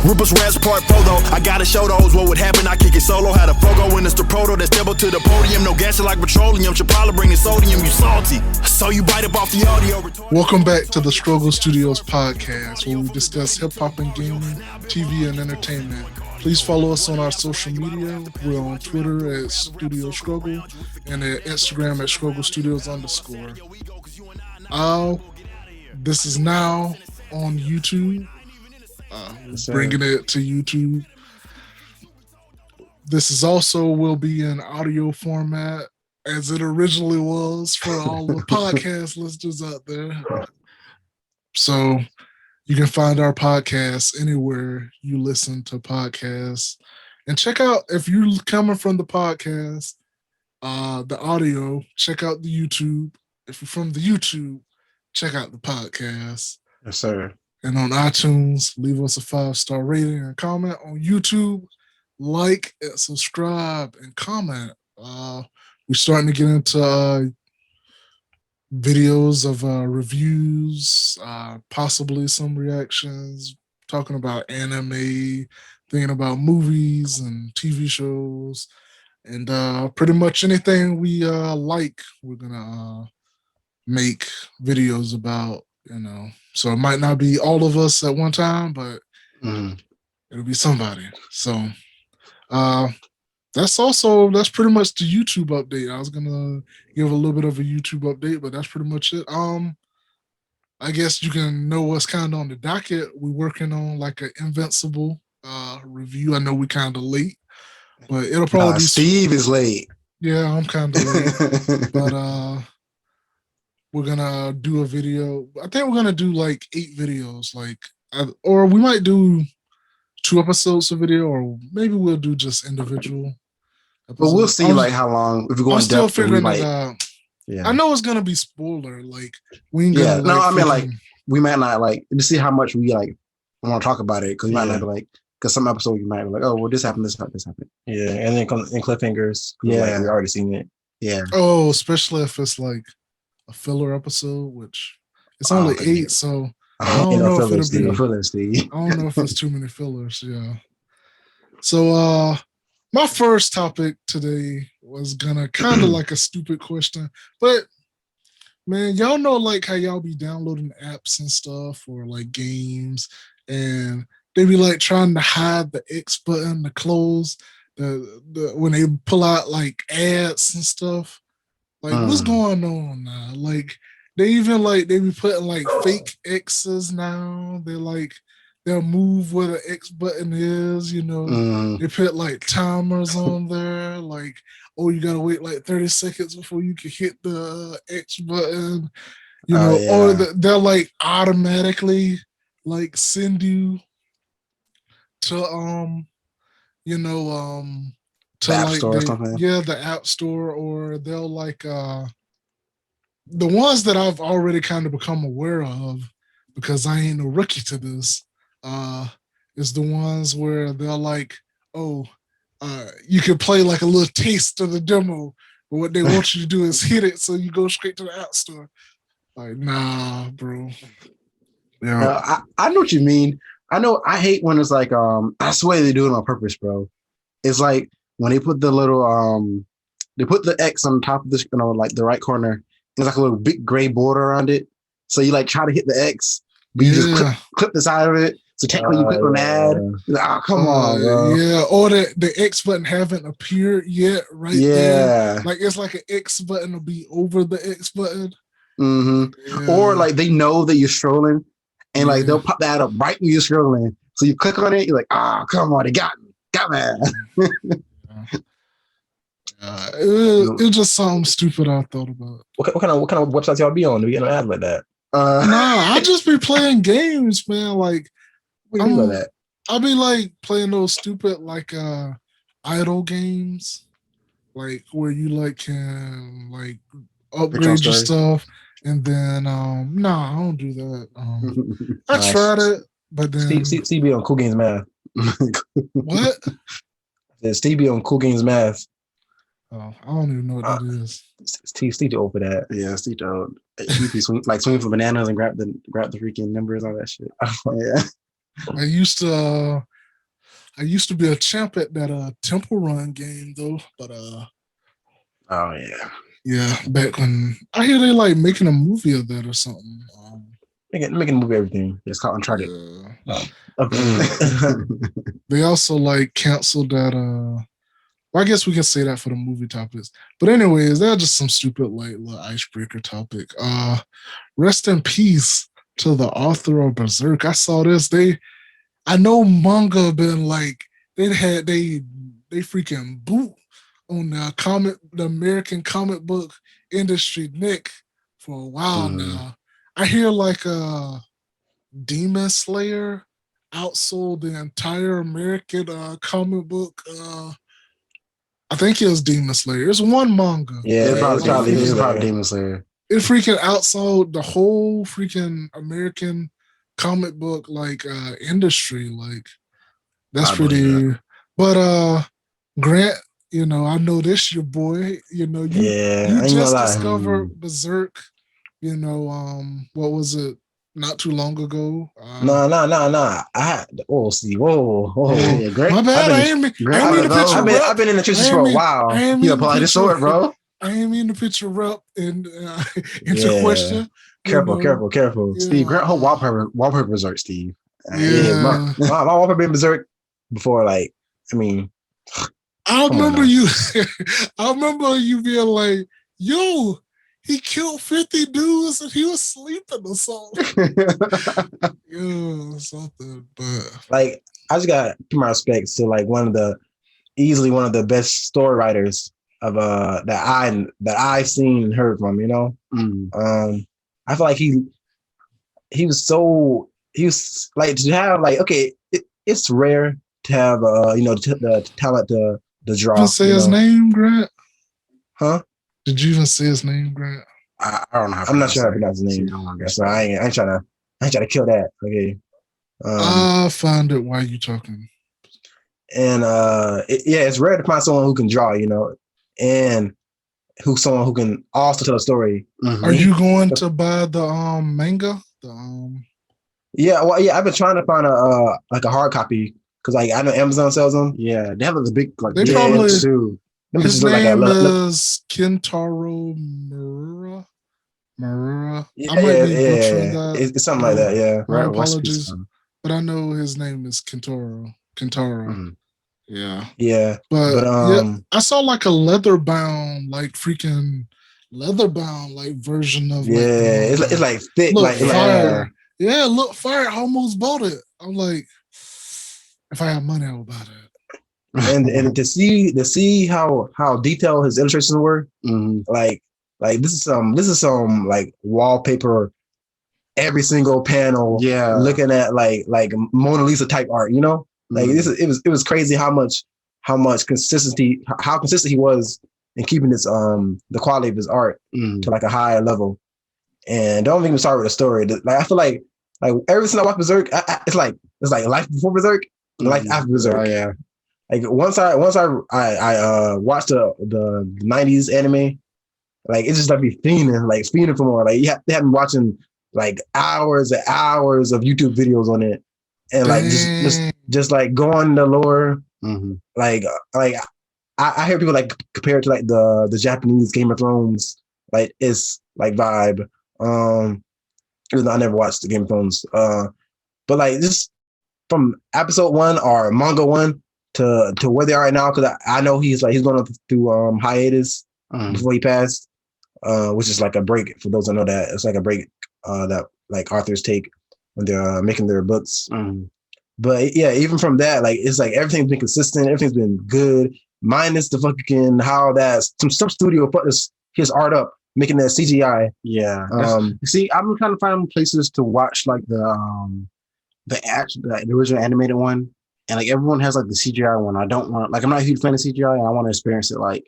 Rupert Rats Part Photo. I gotta show those what would happen. I kick it solo. Had a Fogo in it's the proto that step up to the podium. No gas like petroleum. Should probably bring the sodium. You salty. So you bite up off the audio. Welcome back to the Struggle Studios podcast, where we discuss hip hop and gaming, TV and entertainment. Please follow us on our social media. We're on Twitter at Studio Struggle and at Instagram at Struggle Studios _. This is now on YouTube. Bringing it to YouTube. This is also will be in audio format as it originally was for all the podcast listeners out there. So you can find our podcast anywhere you listen to podcasts. And check out, if you're coming from the podcast, the audio, check out the YouTube. If you're from the YouTube, check out the podcast. Yes, sir. And on iTunes, leave us a 5-star rating and comment. On YouTube, like and subscribe and comment. We're starting to get into videos of reviews, possibly some reactions, talking about anime, thinking about movies and TV shows, and pretty much anything we like, we're gonna make videos about, you know. So it might not be all of us at one time, but it'll be somebody. So that's pretty much the YouTube update. I was gonna give a little bit of a YouTube update, but that's pretty much it. I guess you can know what's kind of on the docket. We're working on like an Invincible review. I know we're kind of late, but it'll probably be Steve is late. Yeah, I'm kind of late, but we're gonna do a video. I think we're gonna do like 8 videos, or we might do 2 episodes of video, or maybe we'll do just individual episodes. But we'll see like how long, if we go in depth. I'm still figuring it out. Yeah, I know it's gonna be spoiler. Like we ain't gonna. Yeah, I mean like we might not like to see how much we like want to talk about it, because we might not be like, because some episode you might be like, oh well, this happened. Yeah, and then in cliffhangers. Yeah, like, we already seen it. Yeah. Oh, especially if it's like a filler episode, which it's only 8, so I don't know if it'll be fillers. I don't know if it's too many fillers. Yeah. So my first topic today was gonna kind of like a stupid question, but man, y'all know like how y'all be downloading apps and stuff or like games, and they be like trying to hide the X button to close the when they pull out like ads and stuff. Like, what's going on now? Like, they be putting like fake X's now. They'll move where the X button is, you know. They put like timers on there, like, oh, you gotta wait like 30 seconds before you can hit the X button, you know, or they'll like automatically like send you to to the App like Store or something. Yeah, the App Store, or they'll like the ones that I've already kind of become aware of, because I ain't no rookie to this, is the ones where they're like, oh, you can play like a little taste of the demo, but what they want you to do is hit it so you go straight to the App Store. Like, nah, bro. Yeah, I know what you mean. I hate when it's like I swear they do it on purpose, bro. It's like when they put the little they put the X on top of this, you know, like the right corner. There's like a little big gray border around it. So you like try to hit the X, but you just clip the side of it. So technically you click on an ad. You're like, oh, come on, bro. Yeah, or the X button haven't appeared yet, right? Yeah. There. Like it's like an X button will be over the X button. Yeah. Or like they know that you're scrolling, and like they'll pop that up right when you're scrolling. So you click on it, you're like, come on, they got me. It just sounds stupid. I thought about it. What kind of websites y'all be on? Do we get an ad like that? Nah, I just be playing games, man. Like, what do you mean by that? I be like playing those stupid like idle games, like where you like can like upgrade your stuff, and then nah, I don't do that. I tried it, but then Steve be on Cool Games Math. What? Steve be on Cool Games Math. Oh, I don't even know what that is. Steve too old for that. Yeah, Steve too old. He be swing for bananas and grab the freaking numbers, all that shit. Yeah. I used to I used to be a champ at that Temple Run game though, but Oh yeah. yeah, back when I hear they like making a movie of that or something. Making a movie everything. It's called Uncharted. Yeah. Okay. They also like canceled that well, I guess we can say that for the movie topics. But anyways, that's just some stupid like little icebreaker topic. Rest in peace to the author of Berserk. I saw this. I know manga been like they freaking boot on the American comic book industry neck for a while now. I hear like Demon Slayer outsold the entire American comic book. I think it was Demon Slayer. It's one manga. Yeah, It's probably Slayer. Demon Slayer. It freaking outsold the whole freaking American comic book like industry. Like that's pretty. But Grant, I know this your boy. You just discovered Berserk. What was it? Not too long ago. No. I had whoa. Yeah, Grant, my bad. I ain't mean to pitch a rep. I've been in the trenches for a while. You apply the sword, bro. I ain't mean to pitch a rep and into question. Careful. Yeah. Steve, Grant whole wallpaper Berserk, Steve. Yeah. My wallpaper been Berserk before. Like, I mean, I remember you. I remember you being like, "Yo, he killed 50 dudes and he was sleeping or something." Yeah, something. But like, I just got to my respects to like easily one of the best story writers of that I've seen and heard from. I feel like he was like to have like it's rare to have the talent to draw. Did you say his name, Grant? Huh? Did you even say his name, Grant? I don't know. I'm not sure how to pronounce his name. So I ain't trying to kill that. Okay. I'll find it while you talking. And it's rare to find someone who can draw, and someone who can also tell a story. Mm-hmm. Are you going to buy the manga? Yeah, I've been trying to find a hard copy because like I know Amazon sells them. Yeah, they have the big like they probably too. His name is Kentaro Miura. Yeah, I might be butchering that. It's something like that. Yeah, my apologies, but I know his name is Kentaro. Mm-hmm. Yeah. But I saw like a leather bound like version of it's like thick, like fire. Yeah, look fire. I almost bought it. I'm like, if I had money, I would buy it. And to see how detailed his illustrations were, like this is some like wallpaper, every single panel, looking at like Mona Lisa type art, like it was crazy how consistent he was in keeping this the quality of his art to like a higher level. And don't even start with a story. Like I feel like ever since I watched Berserk, it's like life before Berserk, life after Berserk. Oh yeah. Like once I watched the 90s anime, like it just like be fiending for more. Like they had me watching like hours and hours of YouTube videos on it, and like just like going the lore. Like I hear people like compare it to like the Japanese Game of Thrones, like it's like vibe. Even though I never watched the Game of Thrones, but like just from episode 1 or manga 1 to where they are right now, because I know he's going through hiatus before he passed, which is like a break. For those that know that, it's like a break that like authors take when they're making their books. But yeah, even from that, like it's like everything's been consistent, everything's been good, minus the fucking how that some studio put his art up, making that CGI. Yeah. See, I'm trying to find places to watch like the original animated one. And like everyone has like the CGI one. I don't want I'm not a huge fan of CGI, and I want to experience it like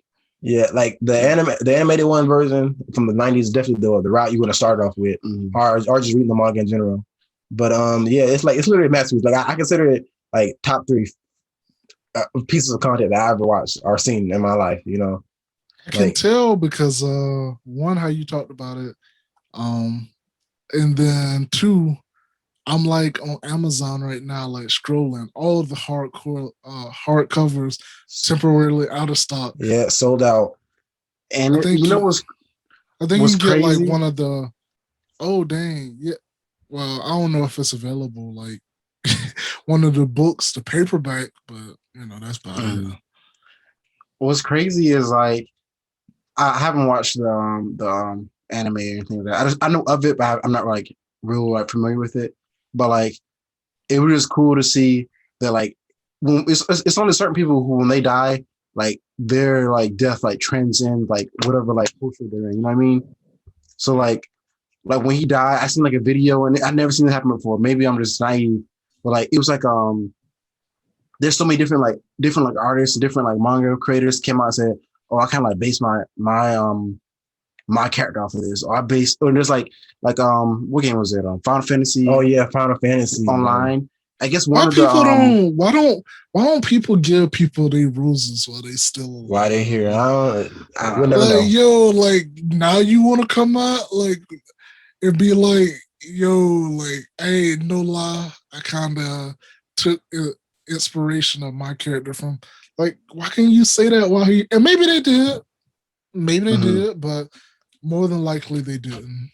like the animated one version from the 90s is definitely the route you want to start off with, or just reading the manga in general. But it's literally a masterpiece. Like I consider it like top 3 pieces of content that I ever watched or seen in my life. I can tell because one, how you talked about it, and then 2, I'm like on Amazon right now, like scrolling all of the hard covers temporarily out of stock. Yeah, sold out. And I think you know I think you what's can get like crazy? one of the. Oh dang, yeah. Well, I don't know if it's available, like one of the books, the paperback, but that's about it. What's crazy is like I haven't watched the anime or anything like that. I know of it, but I'm not like real like familiar with it. But like it was just cool to see that like when it's only certain people who when they die, like their like death like transcends like whatever like culture they're in. You know what I mean? So like when he died, I seen like a video and I never seen it happen before. Maybe I'm just naive, but like it was like there's so many different like artists and different like manga creators came out and said, oh, I kind of like base my character off of this. Or I based or there's like what game was it? Final Fantasy. Oh yeah, Final Fantasy online. I guess Why one of the people don't why don't people give people their roses while they still alive? Why they here? We'll never like know. yo, like now you want to come out like and be like yo, like hey, no lie, I kind of took inspiration of my character from like why can't you say that while he and maybe they did, but more than likely they didn't.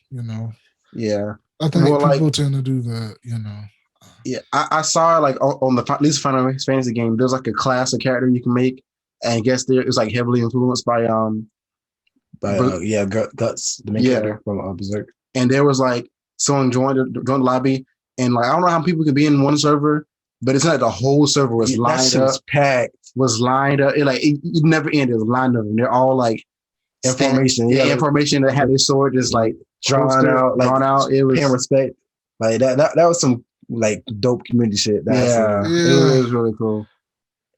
Yeah. I think Well, people like, tend to do that. yeah, I saw like on the at least Final Fantasy game. There's like a class of character you can make, and I guess there it's like heavily influenced by Guts, the main yeah. character from Berserk. And there was like someone joined the lobby, and like I don't know how people can be in one server, but it's not like the whole server was lined up. Packed. Was lined up. It never ended. It was lined up, and they're all like Information. information that had their sword just like drawn out. It was paying respect. Like that was some like dope community shit. It was really cool.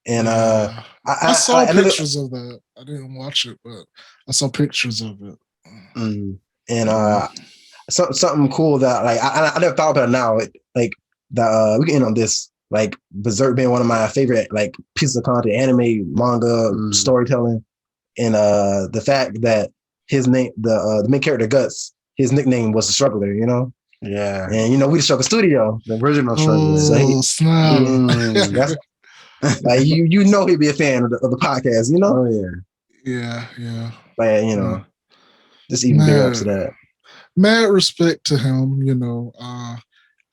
And I saw pictures of that. I didn't watch it, but I saw pictures of it. And something cool that like I never thought about it now. Like that we can end on this. Like Berserk being one of my favorite like pieces of content, anime, manga, storytelling, and the fact that his name, the main character Guts, his nickname was the Struggler. Yeah, and we the Struggle Studio, the original Struggler. So snap! That's like he'd be a fan of the podcast. Oh yeah. Yeah. Like just even bigger ups to that. Mad respect to him.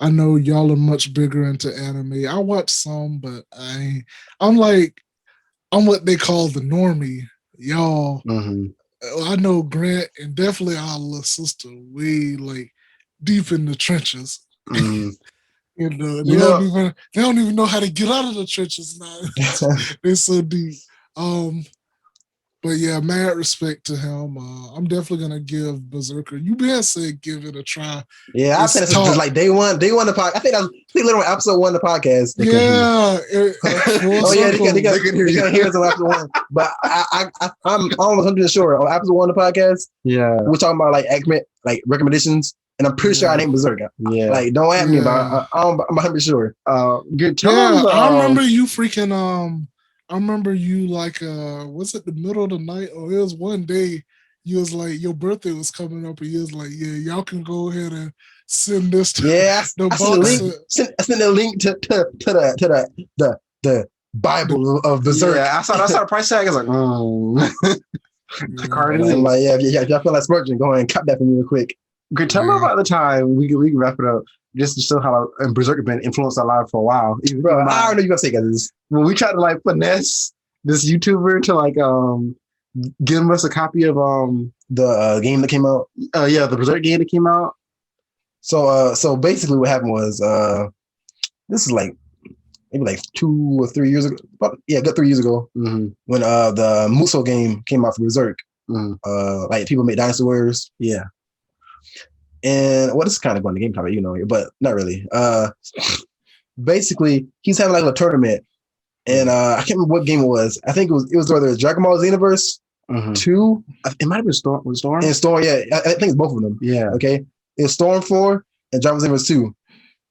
I know y'all are much bigger into anime. I watch some, but I'm what they call the normie. Y'all, I know Grant and definitely our little sister way like deep in the trenches. They don't even know how to get out of the trenches now. They're so deep. But yeah, mad respect to him. I'm definitely gonna give Berserker. You been said give it a try. Yeah, I think it's like day one the podcast. I think literally episode 1 of the podcast. Yeah. They can hear us on episode 1. But I'm almost 100% sure on episode 1 of the podcast. Yeah, we're talking about like recommendations, and I'm pretty sure I named Berserker. Yeah, like don't ask me about. I'm 100% sure. I remember you freaking I remember you like was it the middle of the night or it was one day you was like your birthday was coming up and you was like, yeah, y'all can go ahead and send this to the box. I sent a link to the Bible of Berserk. Yeah, I saw the price tag. I was like, I'm like, y'all feel like splurging, go ahead and cut that for me real quick. Okay, tell me about the time we can wrap it up. Just to show how Berserk has been influenced our life for a while. Bro, I don't know you're gonna say this. When we tried to like finesse this YouTuber to like give us a copy of the game that came out. The Berserk game that came out. So basically what happened was this is like maybe like 2 or 3 years ago. Good 3 years ago. When the Muso game came out for Berserk. Like people made dinosaurs. Yeah. And this is kind of going to game topic, but not really. Basically, he's having like a tournament, and I can't remember what game it was. I think it was either Dragon Ball Xenoverse 2. It might have been Storm. Was Storm? And Storm, yeah. I think it's both of them. Yeah. Okay. It's Storm 4 and Dragon Ball Xenoverse 2.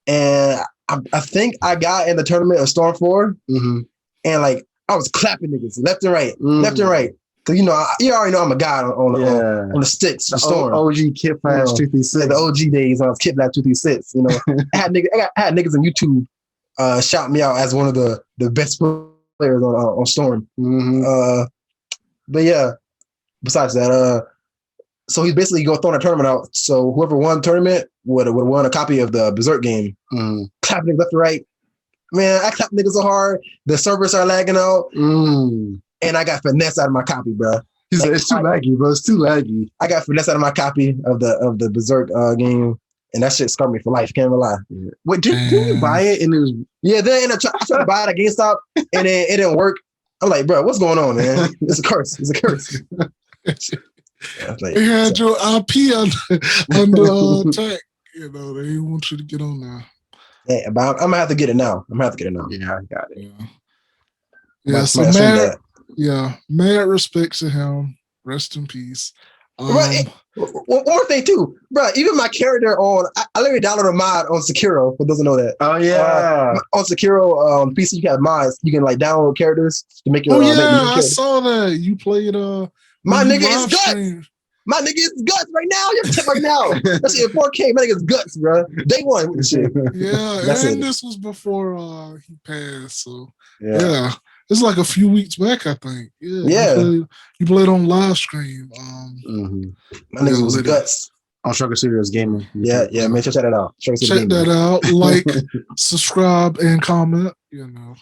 And I think I got in the tournament of Storm 4, and like I was clapping niggas left and right, left and right. Cause you already know I'm a guy on the sticks, the storm. OG Kid Flash 236. Like the OG days when I was Kid Flash 236. You know, I had niggas on YouTube shout me out as one of the best players on Storm. Mm-hmm. But yeah, besides that, so he's basically going to throw a tournament out. So whoever won the tournament would won a copy of the Berserk game. Clapping left and right. Man, I clapped niggas so hard. The servers are lagging out. And I got finesse out of my copy, bro. He said it's too laggy, bro. It's too laggy. I got finesse out of my copy of the Berserk game. And that shit scarred me for life. Can't even lie. Wait, did you buy it? And it was then I tried to buy it at GameStop and then it didn't work. I'm like, bro, what's going on, man? It's a curse. It's a curse. They had your IP under attack. You know, they didn't want you to get on there. Yeah, but I'm gonna have to get it now. Yeah, I got it. Yeah. So mad respect to him. Rest in peace. Right. One more thing too, bro. Even my character on, I literally downloaded a mod on Sekiro. For those who know that. Oh yeah. On Sekiro PC, you have mods. You can like download characters to make your. Oh yeah, I saw that you played. My nigga is guts. My nigga is guts right now. You have to check right now. That's in 4K. My nigga is guts, bro. Day one with the shit. Yeah, and this was before he passed. So yeah. It's like a few weeks back, I think. Yeah. You played on live stream. My nigga was guts. On Sugar Studios Gaming. Yeah, man. Check that out. Check that out. Like, subscribe, and comment. You know.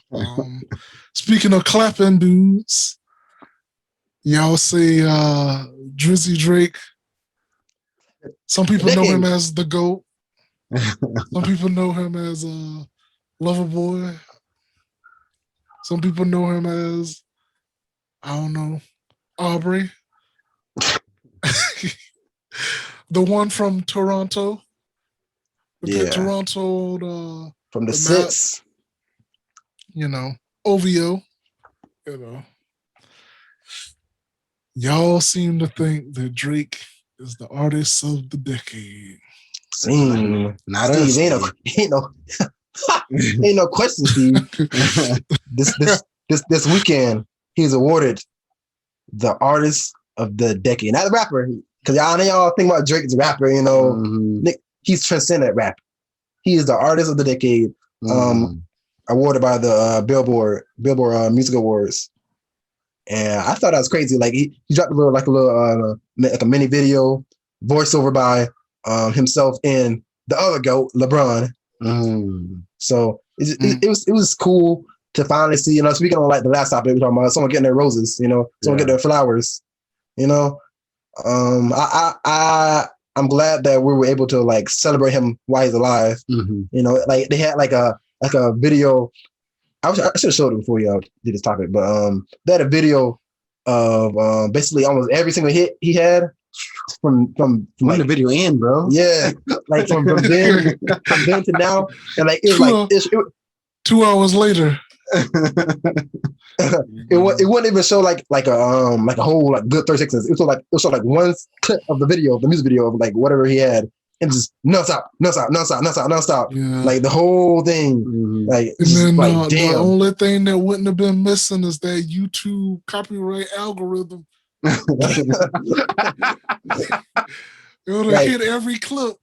Speaking of clapping dudes, y'all say Drizzy Drake. Some people know him as the GOAT. Some people know him as Loverboy. Some people know him as, I don't know, Aubrey. The one from Toronto. Toronto. From the six. You know, OVO. You know. Y'all seem to think that Drake is the artist of the decade. Not us. Ain't no question, Steve. This weekend, he's awarded the artist of the decade, not the rapper. Because y'all think about Drake as a rapper, you know. He's transcendent rap. He is the artist of the decade, awarded by the Billboard Music Awards. And I thought that was crazy. Like he dropped a mini video, voiceover by himself and the other GOAT, LeBron. So it was cool to finally see, you know, speaking on like the last topic we're talking about, someone getting their roses, you know, someone getting their flowers, you know. I'm glad that we were able to like celebrate him while he's alive. You know, like they had like a video. I should have showed it before y'all did this topic, but they had a video of basically almost every single hit he had from like the video end, bro. Yeah, like from then to now, and like it was like 2 hours later. It wouldn't even show like a whole like good 30 seconds. It was like one clip of the video, the music video of like whatever he had, and just nonstop. Yeah. Like the whole thing. Like, and then like damn. The only thing that wouldn't have been missing is that YouTube copyright algorithm. It would have hit every clip.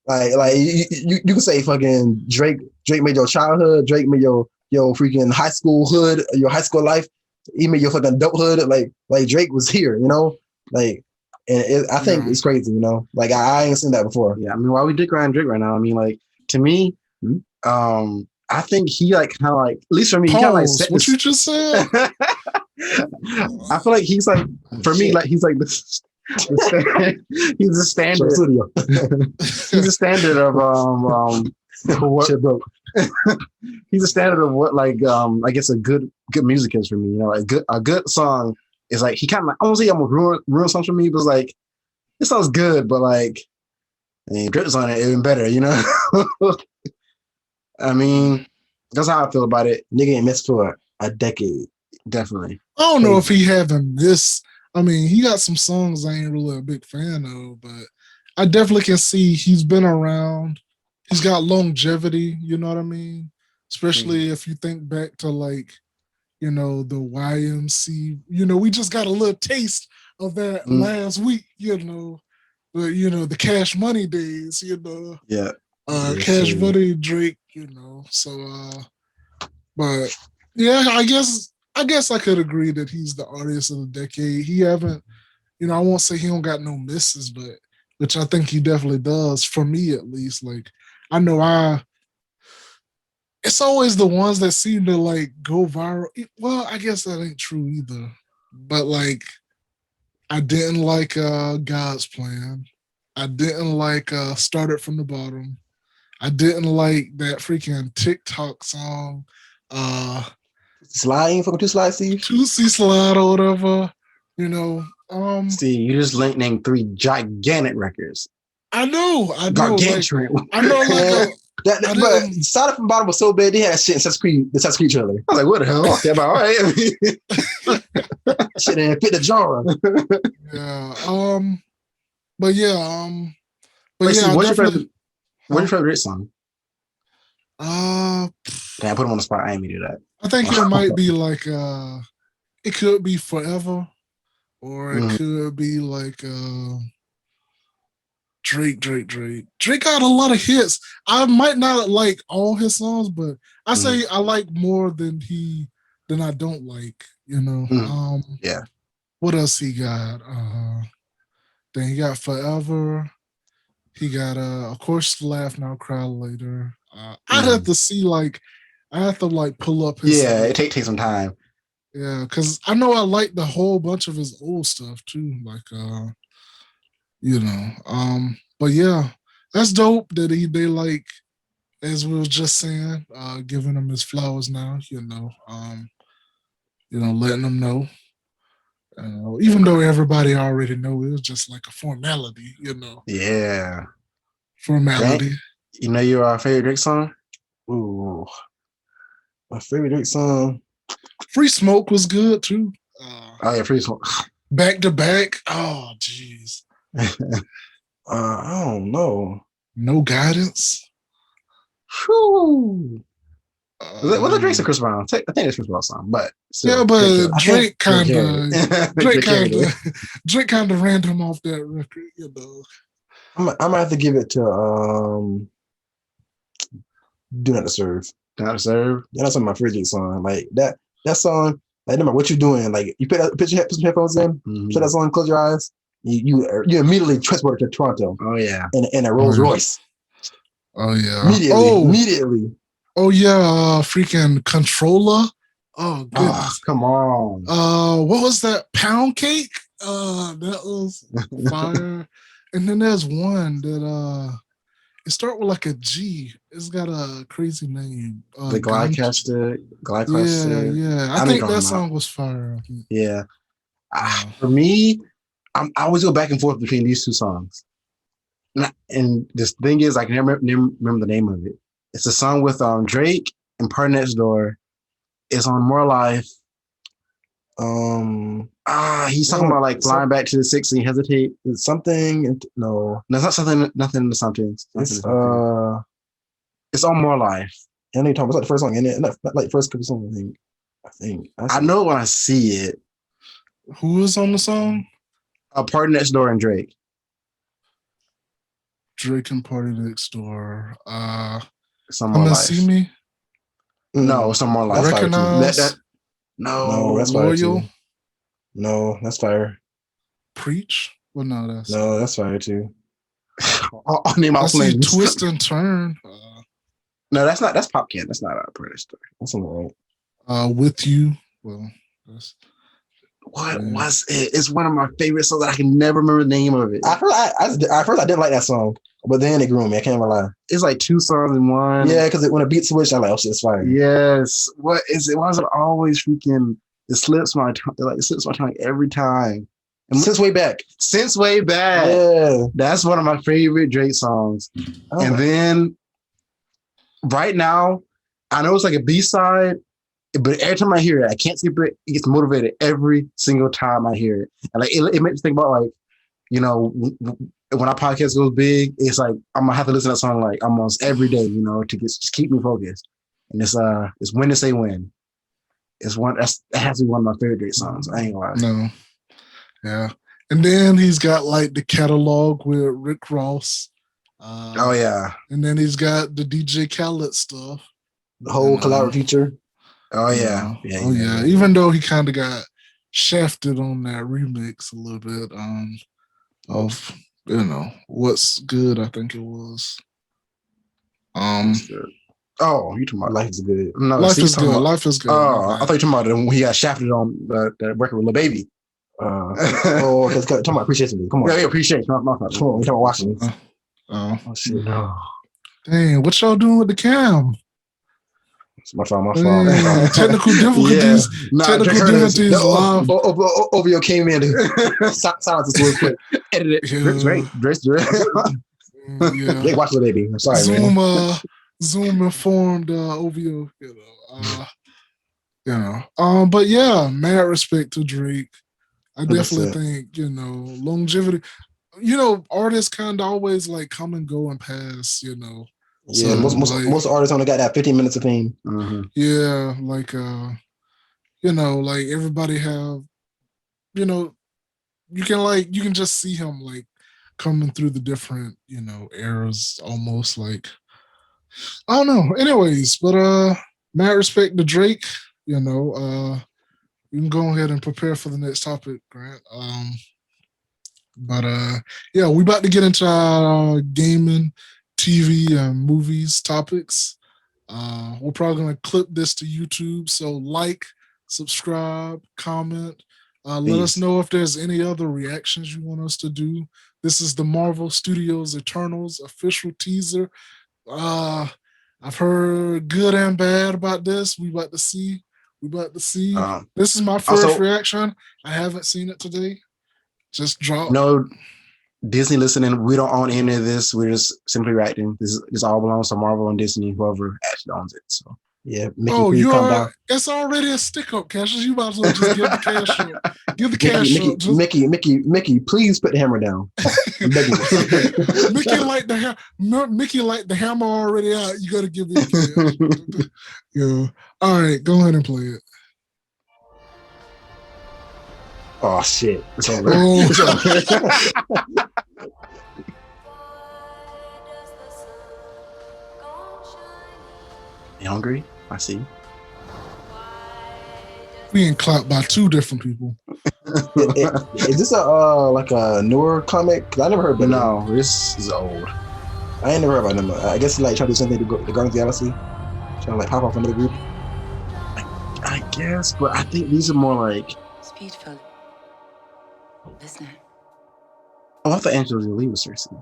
like you can say fucking Drake made your childhood, Drake made your freaking high school hood, your high school life. He made your fucking adulthood. Like Drake was here, you know. Like, and I think it's crazy, you know. Like I ain't seen that before. Yeah, I mean, why we dick around Drake right now? I mean, like to me, I think he like kind of like, at least for me, he kind of like set what you just said. I feel like he's like, for me, like he's like he's a standard. He's a standard of what, he's a standard of what like I guess a good music is for me. You know, like a good song is like he kind of like, I won't say almost ruin songs for me, but it's like it sounds good, but like I mean, Drip is on it even better, you know. I mean, that's how I feel about it. Nigga ain't missed for a decade, definitely. I don't know if he having this. I mean, he got some songs I ain't really a big fan of, but I definitely can see he's been around. He's got longevity, you know what I mean? Especially if you think back to like, the YMC. We just got a little taste of that last week. But the Cash Money days. Yeah. Cash Money Drake. So. But yeah, I guess I could agree that he's the artist of the decade. He haven't, I won't say he don't got no misses, but which I think he definitely does, for me at least. Like I know it's always the ones that seem to like go viral. Well, I guess that ain't true either. But like I didn't like God's Plan. I didn't like Started from the Bottom. I didn't like that freaking TikTok song. Slide, fucking 2 Slide, Steve. 2C Slide or whatever, See, you just named 3 gigantic records. I know. Gargantuan. I know, like but Started from Bottom was so bad they had that shit in the Assassin's Creed trailer. I was like, what the hell? Okay, but all right. Shit didn't fit the genre. Yeah. But yeah. What's your favorite song? Damn, I put him on the spot. I ain't mean to do that. I think it might be like it could be Forever, or it could be like Drake. Drake got a lot of hits. I might not like all his songs, but I say I like more than I don't like. Yeah. What else he got? Then he got Forever. He got of course Laugh Now Cry Later. I'd have to see I have to pull up his. Yeah, it takes some time. Yeah, because I know I like the whole bunch of his old stuff too. But yeah, that's dope that they like, as we was just saying, giving him his flowers now. Letting them know. Even though everybody already know, it was just like a formality. Yeah. Formality. Your favorite Drake song? Ooh, my favorite Drake song. Free Smoke was good too. Free Smoke. Back to Back. Oh, jeez. I don't know. No Guidance. Whew. Was it Drake's or Chris Brown? I think it's Chris Brown's song, but still, yeah, but Drake kind of ran him off that record. I'm gonna have to give it to Do Not Deserve. Do Not Deserve. That's my favorite song. Like that song. Like no matter what you're doing, like you put some headphones in, play that song, close your eyes, you immediately transport to Toronto. Oh yeah, in a Rolls Royce. Oh yeah, immediately. Oh yeah, freaking Controller. Oh goodness, come on. What was that? Pound Cake. That was fire. And then there's one that it starts with like a G. It's got a crazy name. The Glycaster. Yeah. I think that song was fire. Yeah. For me, I always go back and forth between these 2 songs. And this thing is, I can never remember the name of it. It's a song with Drake and Party Next Door. It's on More Life. He's talking about like flying back to the 6 and hesitate. It's something. No, it's not something. Nothing into something. It's on More Life. I know you're talking about the first song in it. Not like first couple songs. I think. I know when I see it. Who is on the song? Party Next Door and Drake. Drake and Party Next Door. Some More Life. See Me? No, Some More Life. Recognize. No, that's Loyal. Fire too. No, that's fire. Preach? Well, no, that's fire too. I'll name off names. Twist and Turn. No, that's not. That's Popcan. That's not a Party Story. That's all right. With You. Well, that's. What was it? It's one of my favorite songs that I can never remember the name of it. At first I didn't like that song, but then it grew on me. I can't even lie. It's like 2 songs in one. Yeah, because when a beat switch, I'm like, oh shit, it's fire. Yes. What is it? Why is it always freaking? It slips my tongue. Like it slips my tongue every time. And since way back. Yeah, that's one of my favorite Drake songs. Oh. And then right now, I know it's like a B-side. But every time I hear it, I can't skip it. It gets motivated every single time I hear it. And like it makes me think about like, when our podcast goes big, it's like I'm gonna have to listen to that song like almost every day, to just keep me focused. And it's When to Say When. that has to be one of my favorite Drake songs. I ain't gonna lie. No. Yeah. And then he's got like the catalog with Rick Ross. Oh yeah. And then he's got the DJ Khaled stuff. The whole collaborative feature. Oh yeah. Yeah. Even though he kind of got shafted on that remix a little bit of What's Good, I think it was. Oh, you talking about Life is Good? No, Life is Good. Life is Good. Oh, I thought you were talking about when he got shafted on the record with Lil Baby. Because talking about Appreciation. Come on. Yeah, Appreciation. Come on, we talking about Washington. Oh shit. No. Dang, what y'all doing with the cam? It's my fault. Technical difficulties. Technical difficulties. OVO came in to silence us real quick. Edit it. Dress. They watch the baby. I'm sorry, Zoom informed OVO. But yeah, mad respect to Drake. I definitely think longevity. Artists kind of always like come and go and pass. Yeah, so, most artists only got that 15 minutes of fame. Mm-hmm. Yeah, like like everybody have, you can just see him like coming through the different, eras almost like, I don't know. Anyways, but mad respect to Drake, you can go ahead and prepare for the next topic, Grant. Yeah, we about to get into our gaming, TV, and movies topics. We're probably going to clip this to YouTube. So like, subscribe, comment. Let us know if there's any other reactions you want us to do. This is the Marvel Studios Eternals official teaser. I've heard good and bad about this. We about to see. This is my first reaction. I haven't seen it today. Just drop. No, Disney listening, we don't own any of this. We're just simply reacting. This all belongs to Marvel and Disney, whoever actually owns it. So yeah, Mickey, come down. It's already a stick up, Cassius. You might as well just give the cash up. Give the cash up. Mickey, please put the hammer down. Mickey like the hammer already out. You gotta give me the cash. Yeah. All right, go ahead and play it. Oh shit. It's over. You hungry? I see. Being clapped by two different people. Is this like a newer comic? Cause I never heard of it. No, this is old. I ain't never heard about them. I guess like trying to do something to the Guardians of the Galaxy. Trying to like pop off into the group. I guess, but I think these are more like Speedful. Isn't it? Oh, I thought Angelina Jolie was Cersei.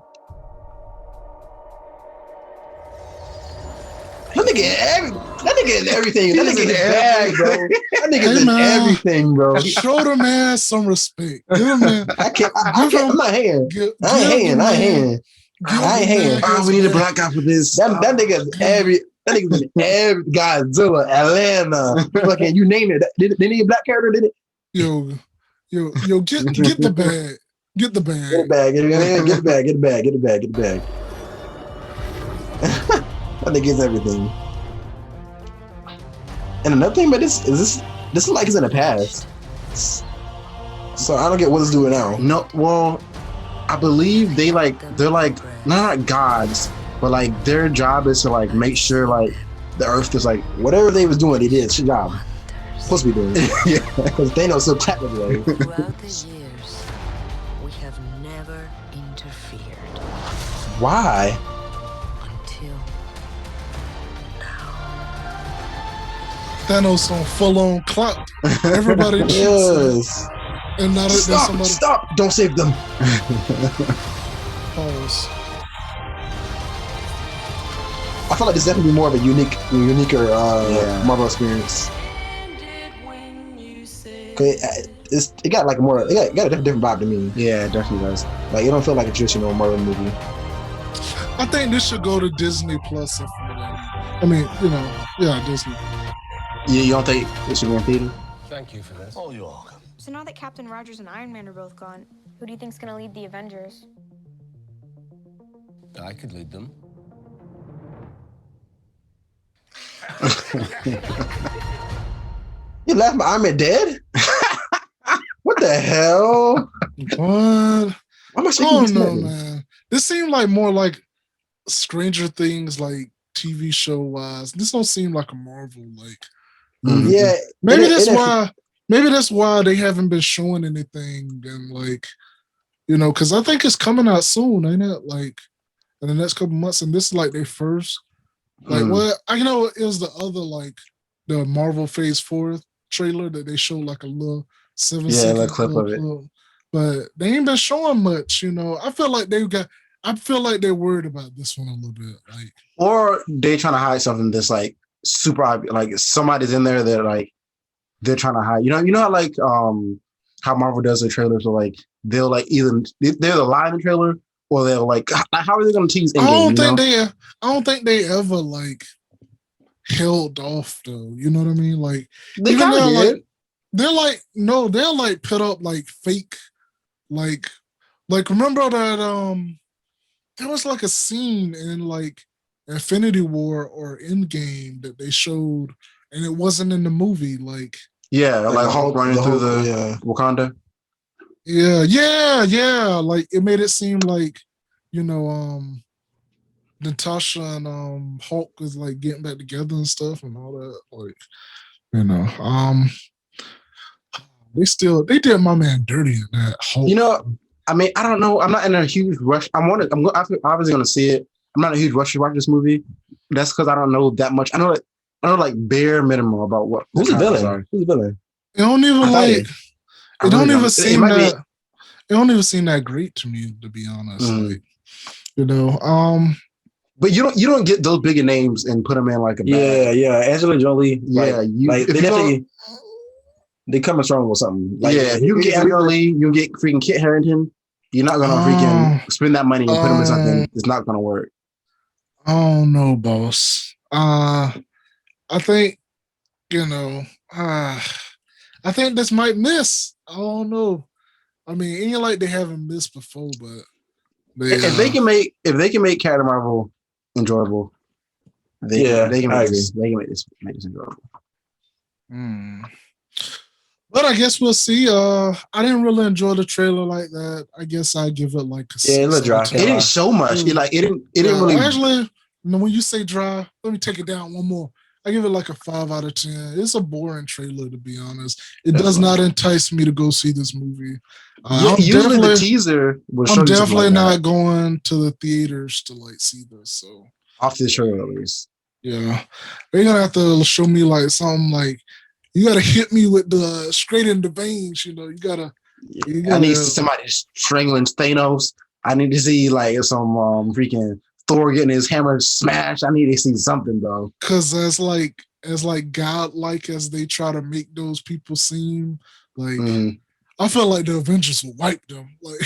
That nigga in everything. That nigga in the bag, bro. That nigga's in everything, bro. Show the man some respect. Give him man. I'm not hating. I ain't hating. Oh, we need a black guy for this. That nigga's That nigga's in every Godzilla, Atlanta, fucking you name it. Did they need a black character? Did it? Yo, get the bag. Get the bag. Get the bag. Get the bag. That nigga gets everything. And another thing about this is like it's in the past. So I don't get what it's doing now. No, well, I believe they're like not gods, but like their job is to like make sure like the earth is like whatever they was doing, they did. It's your job. Supposed to be doing it. Yeah, because Thanos still clapped everybody. Throughout the years, we have never interfered. Why? Until Thanos on full on clout. Everybody yes. And now that stop! Don't save them. Pause. I feel like this is definitely more of a uniquer Marvel experience. It got like more. It got a different vibe to me. Yeah, it definitely does. Like it don't feel like a traditional Marvel movie. I think this should go to Disney Plus. I mean, Disney. Yeah, you don't think it should be in theater? Thank you for this. Oh, you're welcome. So now that Captain Rogers and Iron Man are both gone, who do you think's gonna lead the Avengers? I could lead them. You left my Iron Man dead? What the hell? What? Why am I I shaking don't this know, man? man. This seemed like more like Stranger Things, like TV show wise. This don't seem like a Marvel like movie. Yeah, Maybe that's why. Maybe that's why they haven't been showing anything. And like, because I think it's coming out soon, ain't it? Like in the next couple months, and this is like their first. Like, what I know it was the other like the Marvel Phase 4 trailer that they showed like a little 7-second clip of it. clip, but they ain't been showing much. I feel like I feel like they're worried about this one a little bit. Like, Or they trying to hide something that's like super obvious, like somebody's in there that like they're trying to hide. You know how like how Marvel does their trailers, or like they'll like either they'll lie in the trailer or they'll like how are they going to tease I Endgame? don't think they ever like held off though. You know what I mean? Like They even kind of now, did. like they're like no, they'll like put up like fake like remember that there was like a scene in like Infinity War or Endgame that they showed and it wasn't in the movie. Like Yeah, like Hulk running through the yeah. Wakanda. yeah. Like it made it seem like, Natasha and Hulk was like getting back together and stuff and all that. Like, you know, they did my man dirty in that Hulk. I mean, I don't know. I'm not in a huge rush. I'm obviously going to see it. I'm not in a huge rush to watch this movie. That's because I don't know that much. I know like bare minimum about what. Who's the villain? Who's the villain? It don't even like. It don't even seem that. It don't even seem that great to me, to be honest. Like, But you don't get those bigger names and put them in like a bad. Yeah. Angela Jolie. Like they definitely. They coming strong with something. Like, yeah, you get Angela Lee, you get freaking Kit Harington. You're not gonna freaking spend that money and put them in something. It's not gonna work. I don't know, boss. I think I think this might miss. I don't know. I mean, it ain't like they haven't missed before, but if they can make Captain Marvel enjoyable, they can make this enjoyable. But I guess we'll see. I didn't really enjoy the trailer like that. I guess I give it like a 6. It was dry. It didn't show much. It didn't really. Actually, when you say dry, let me take it down one more. I give it like a 5 out of 10. It's a boring trailer, to be honest. It does not entice me to go see this movie. Usually the teaser will show I'm definitely not going to the theaters to like see this. So off the trailer at least. Yeah, they're gonna have to show me like something like you gotta hit me with the straight in the veins. You gotta. I need somebody strangling Thanos. I need to see like some freaking Thor getting his hammer smashed. I need to see something though. Because as godlike as they try to make those people seem, like I feel like the Avengers will wipe them. Like,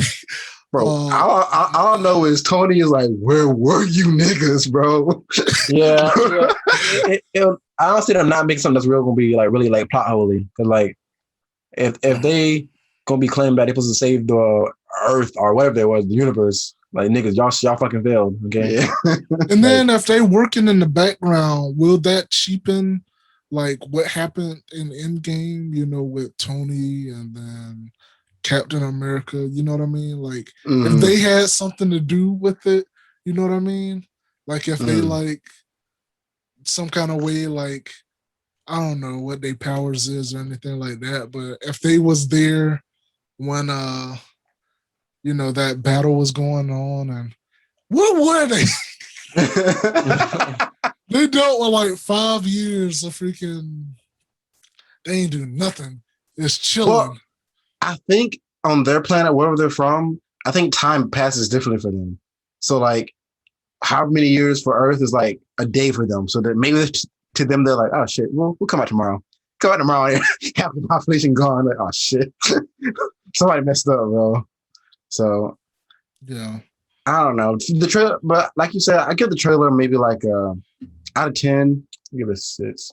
bro, all I know is Tony is like, where were you niggas, bro? Yeah. I don't see them not making something that's real gonna be like really like plot holy. Because like if they gonna be claiming that they're supposed to save the Earth or whatever it was, the universe. Like niggas, y'all fucking failed. Okay. Yeah. And then if they working in the background, will that cheapen like what happened in Endgame? With Tony and then Captain America. You know what I mean? Like if they had something to do with it, you know what I mean? Like if they like some kind of way, like I don't know what their powers is or anything like that, but if they was there when that battle was going on, and what were they? They dealt with like 5 years of freaking. They ain't do nothing. It's chilling. Well, I think on their planet, wherever they're from, I think time passes differently for them. So like, how many years for Earth is like a day for them. So that maybe to them they're like, oh shit, well we'll come out tomorrow. Come out tomorrow and half the population gone. Like, oh shit, somebody messed up, bro. So, yeah, I don't know the trailer, but like you said, I give the trailer maybe like out of 10. I give it a 6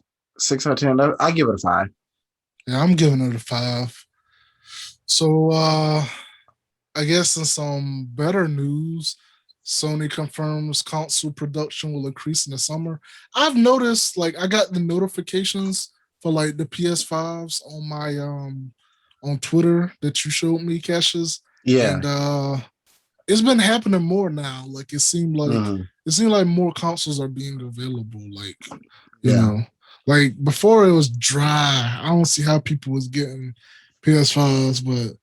out of 10. I give it a 5. Yeah, I'm giving it a 5. So, I guess in some better news, Sony confirms console production will increase in the summer. I've noticed, like, I got the notifications for like the PS5s on my on Twitter that you showed me, Cassius. Yeah. And it's been happening more now. Like it seemed like more consoles are being available. Like, you know, like before it was dry. I don't see how people was getting PS5s, but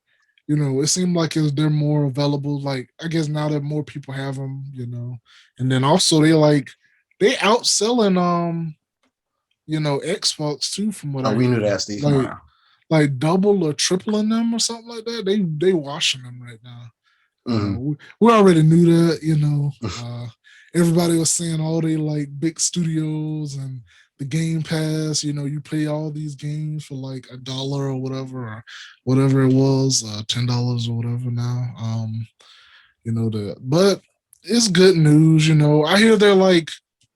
you know, it seemed like they're more available. Like I guess now that more people have them, you know, and then also they outselling you know, Xbox too, from what I we hear. knew that, Steve. Like double or tripling them or something like that. They washing them right now. We already knew that, you know. Everybody was saying all they like big studios and the Game Pass, you know, you play all these games for like $1 or whatever it was, $10 or whatever now. You know, but it's good news, you know. I hear they're like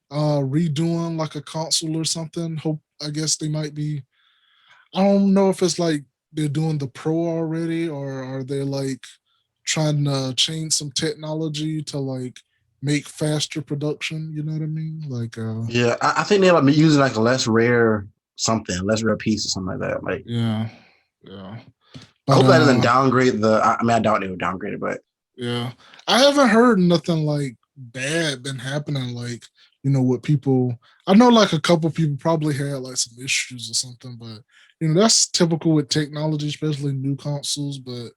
redoing like a console or something. I guess they might be. I don't know if it's like they're doing the Pro already, or are they like trying to change some technology to like make faster production? You know what I mean? Like, yeah, I think they're like using like a less rare piece or something like that. Like, yeah. But, I hope that doesn't downgrade the. I mean, I doubt they would downgrade it, but yeah, I haven't heard nothing like bad been happening. Like, you know, what people. I know like a couple people probably had like some issues or something, but you know that's typical with technology, especially new consoles. But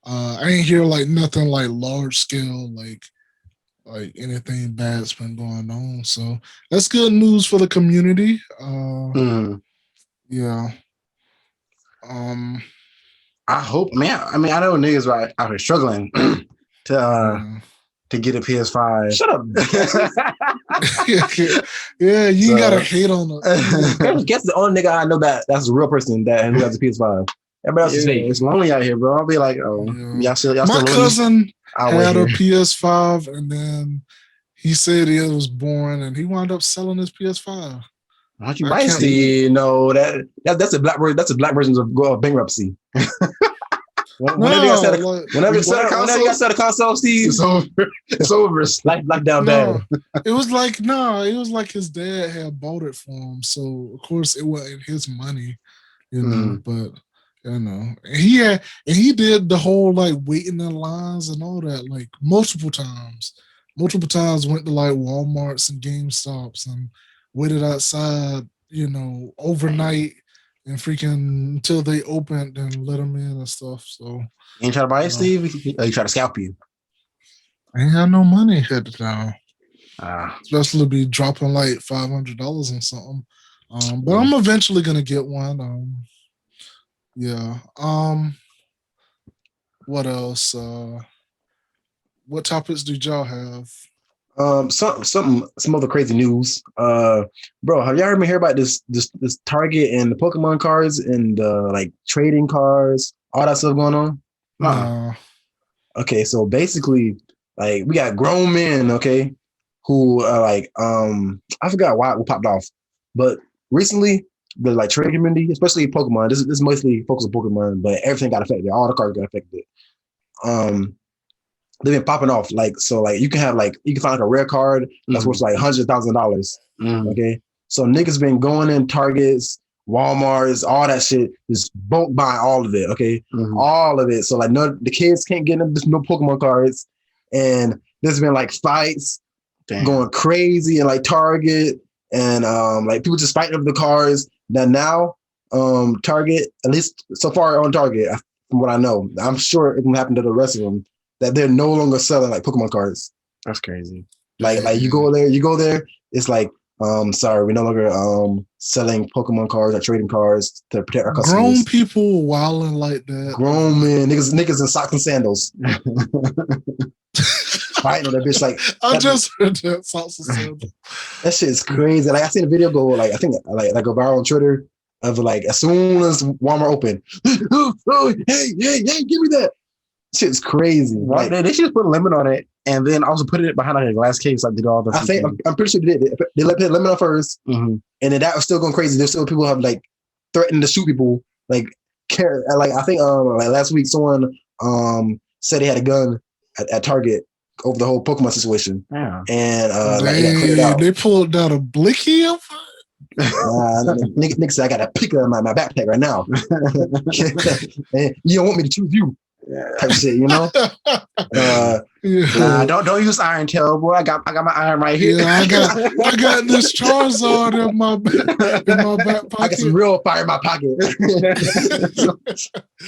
I ain't hear like nothing like large scale, like anything bad's been going on. So that's good news for the community. Yeah. I hope, man. I mean, I know niggas are out here struggling to get a PS5. Shut up. Yeah, you gotta hate on it. Guess the only nigga I know that's a real person that has a PS5. Everybody else is fake. It's lonely out here, bro. I'll be like, y'all still My cousin had a here. PS5, and then he said it was boring, and he wound up selling his PS5. Why don't you buy it? See, no, that's a black version of bankruptcy. Whenever you gotta sell the console, Steve, it's over. It's like down bad. It was like his dad had bought it for him, so of course it wasn't his money, you know. But you know, and he did the whole like waiting in lines and all that, like multiple times. Went to like Walmarts and GameStops and waited outside, you know, overnight and freaking until they opened and let them in and stuff. So you ain't try to buy it, Steve? Or you try to scalp you? I ain't got no money headed down. Especially be dropping like $500 on something. But I'm eventually gonna get one. Yeah. What else? What topics did y'all have? Some other crazy news. Bro, have y'all ever heard about this Target and the Pokemon cards and like trading cards, all that stuff going on? No. Okay, so basically, like we got grown men, okay, who are like I forgot why it popped off, but recently the like trading community, especially Pokemon, this is mostly focused on Pokemon, but everything got affected. All the cards got affected. They've been popping off, like so. Like you can find like a rare card that's worth like $100,000. Okay, so niggas been going in Targets, Walmarts, all that shit, just bulk buying all of it. Okay, all of it. So like the kids can't get them no Pokemon cards, and there's been like fights going crazy in like Target, and like people just fighting over the cards. Now Target, at least so far on Target, from what I know, I'm sure it can happen to the rest of them, that they're no longer selling like Pokemon cards. That's crazy. Like you go there, it's like, sorry, we're no longer selling Pokemon cards or trading cards to protect our customers. Grown people wilding like that. Grown men, niggas in socks and sandals. Fighting on that bitch like I just heard that socks and sandals. That shit is crazy. Like I seen a video go like I think like go viral on Twitter of like as soon as Walmart opened, hey, give me that. Shit's crazy. Like, they should put a limit on it and then also put it behind like a glass case like they did all the. I think I'm pretty sure they did. They let the limit on first, and then that was still going crazy. There's still people who have like threatened to shoot people. Like I think like last week someone said he had a gun at Target over the whole Pokemon situation. Yeah, and they pulled out a blicky. Nigga said I got a picker in my backpack right now. You don't want me to choose you. Type shit, you know? Nah, don't use Iron Tail, boy. I got my iron right here. Yeah, I got this Charizard in my back pocket. I got some real fire in my pocket.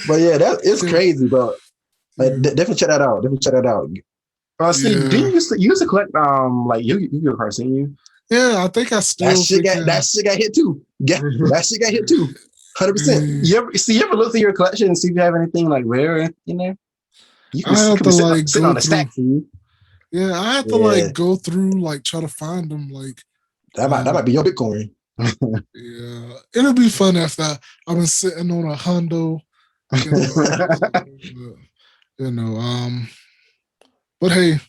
But yeah, it's crazy, bro. Like, definitely check that out. Steve, do you used to collect like Yu-Gi-Oh cards, didn't you? Yeah, I think I still that shit got hit too. That shit got hit too. 100%. You ever look through your collection and see if you have anything like rare in there? You can, I have to like sit on the stack for you. Yeah, I have to like go through, like try to find them. Like that might be your Bitcoin. Yeah, it'll be fun after I've been sitting on a hundo. But hey,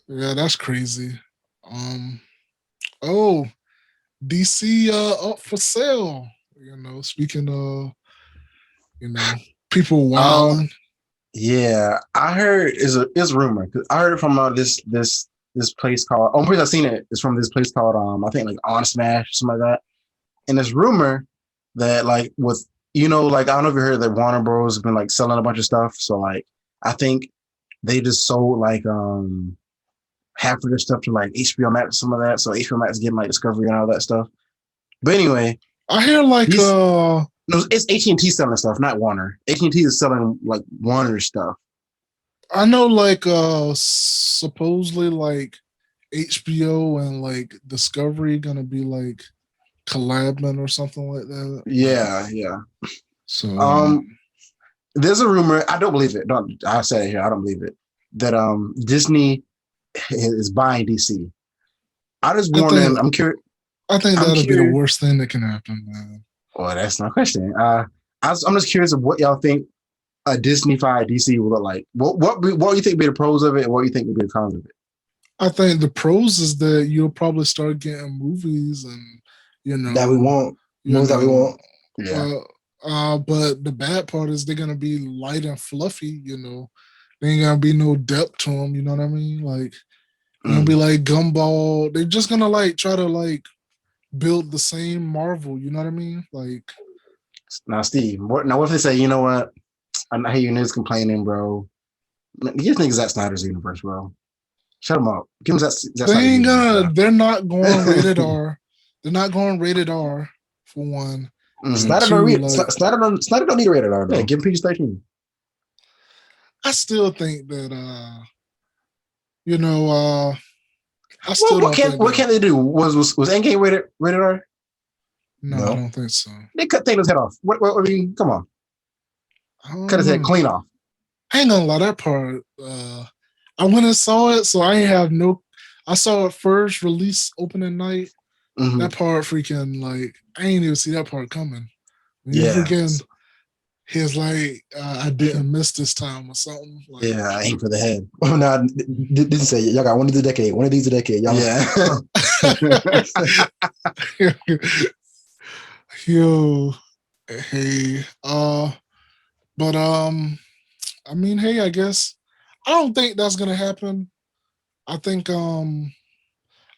yeah, that's crazy. DC up for sale. Speaking of, people wilding. Yeah, I heard it's rumor. I heard it from this place called. Only place I've seen it is from this place called I think like On Smash, something like that. And there's rumor that like with like I don't know if you heard that Warner Bros. Has been like selling a bunch of stuff. So like I think they just sold like half of their stuff to like HBO Max, some of that. So HBO Max is getting like Discovery and all that stuff. But anyway, I hear like no, it's AT&T selling stuff, not Warner. AT&T is selling like Warner stuff. I know like supposedly like HBO and like Discovery gonna be like collabing or something like that. Yeah. So there's a rumor. I don't believe it. I said it here. I don't believe it. That Disney is buying DC. I just warning. I'm curious. I think that'll be the worst thing that can happen, man. Well, that's not a question. I'm just curious of what y'all think a Disney-fied DC will look like. What do you think would be the pros of it, and what do you think would be the cons of it? I think the pros is that you'll probably start getting movies and that we want. Movies that we want. Yeah. But the bad part is they're gonna be light and fluffy. There ain't gonna be no depth to them. You know what I mean? Like they're gonna be like gumball. They're just gonna like try to like build the same Marvel. You know what I mean? Like now, Steve. What if they say, you know what? I hear you niggas complaining, bro. Give niggas Zack Snyder's universe, bro. Shut them up. Give them that. They're not going rated R. They're not going rated R for one. Snyder don't need a rated R. Though. Give him PG-13. I still think that I still what can they do? Was Endgame rated R? No, I don't think so. They cut Thanos' head off. What I mean, come on. Cut his head clean off. I ain't gonna lie, that part. I went and saw it, so I saw it first, release opening night. Mm-hmm. That part freaking like I ain't even see that part coming. Freaking, he's like, I didn't miss this time or something. Like, yeah, I ain't for the head. Oh no, didn't say y'all got one of these a decade. One of these a decade. Y'all. Yeah. Yo, hey, but I mean, hey, I guess I don't think that's gonna happen. I think I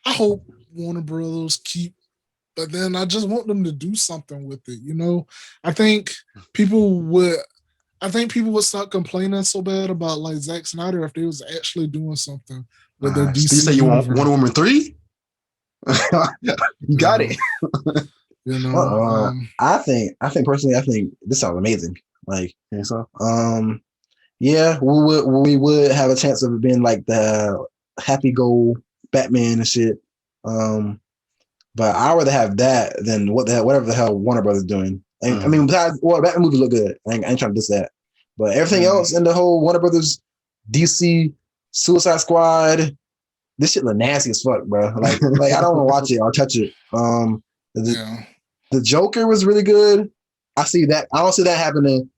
hope Warner Brothers keep, but then I just want them to do something with it. I think people would stop complaining so bad about like Zack Snyder if they was actually doing something with their DC. You say you want Wonder Woman 3? You got it. I think personally, this sounds amazing. Like, so, yeah, we would have a chance of it being like the happy go Batman and shit. But I'd rather have that than whatever the hell Warner Brothers doing. I mean, besides, Batman movies look good. I ain't trying to diss that. But everything else in the whole Warner Brothers, DC, Suicide Squad, this shit look nasty as fuck, bro. Like I don't want to watch it or touch it. The Joker was really good. I see that. I don't see that happening.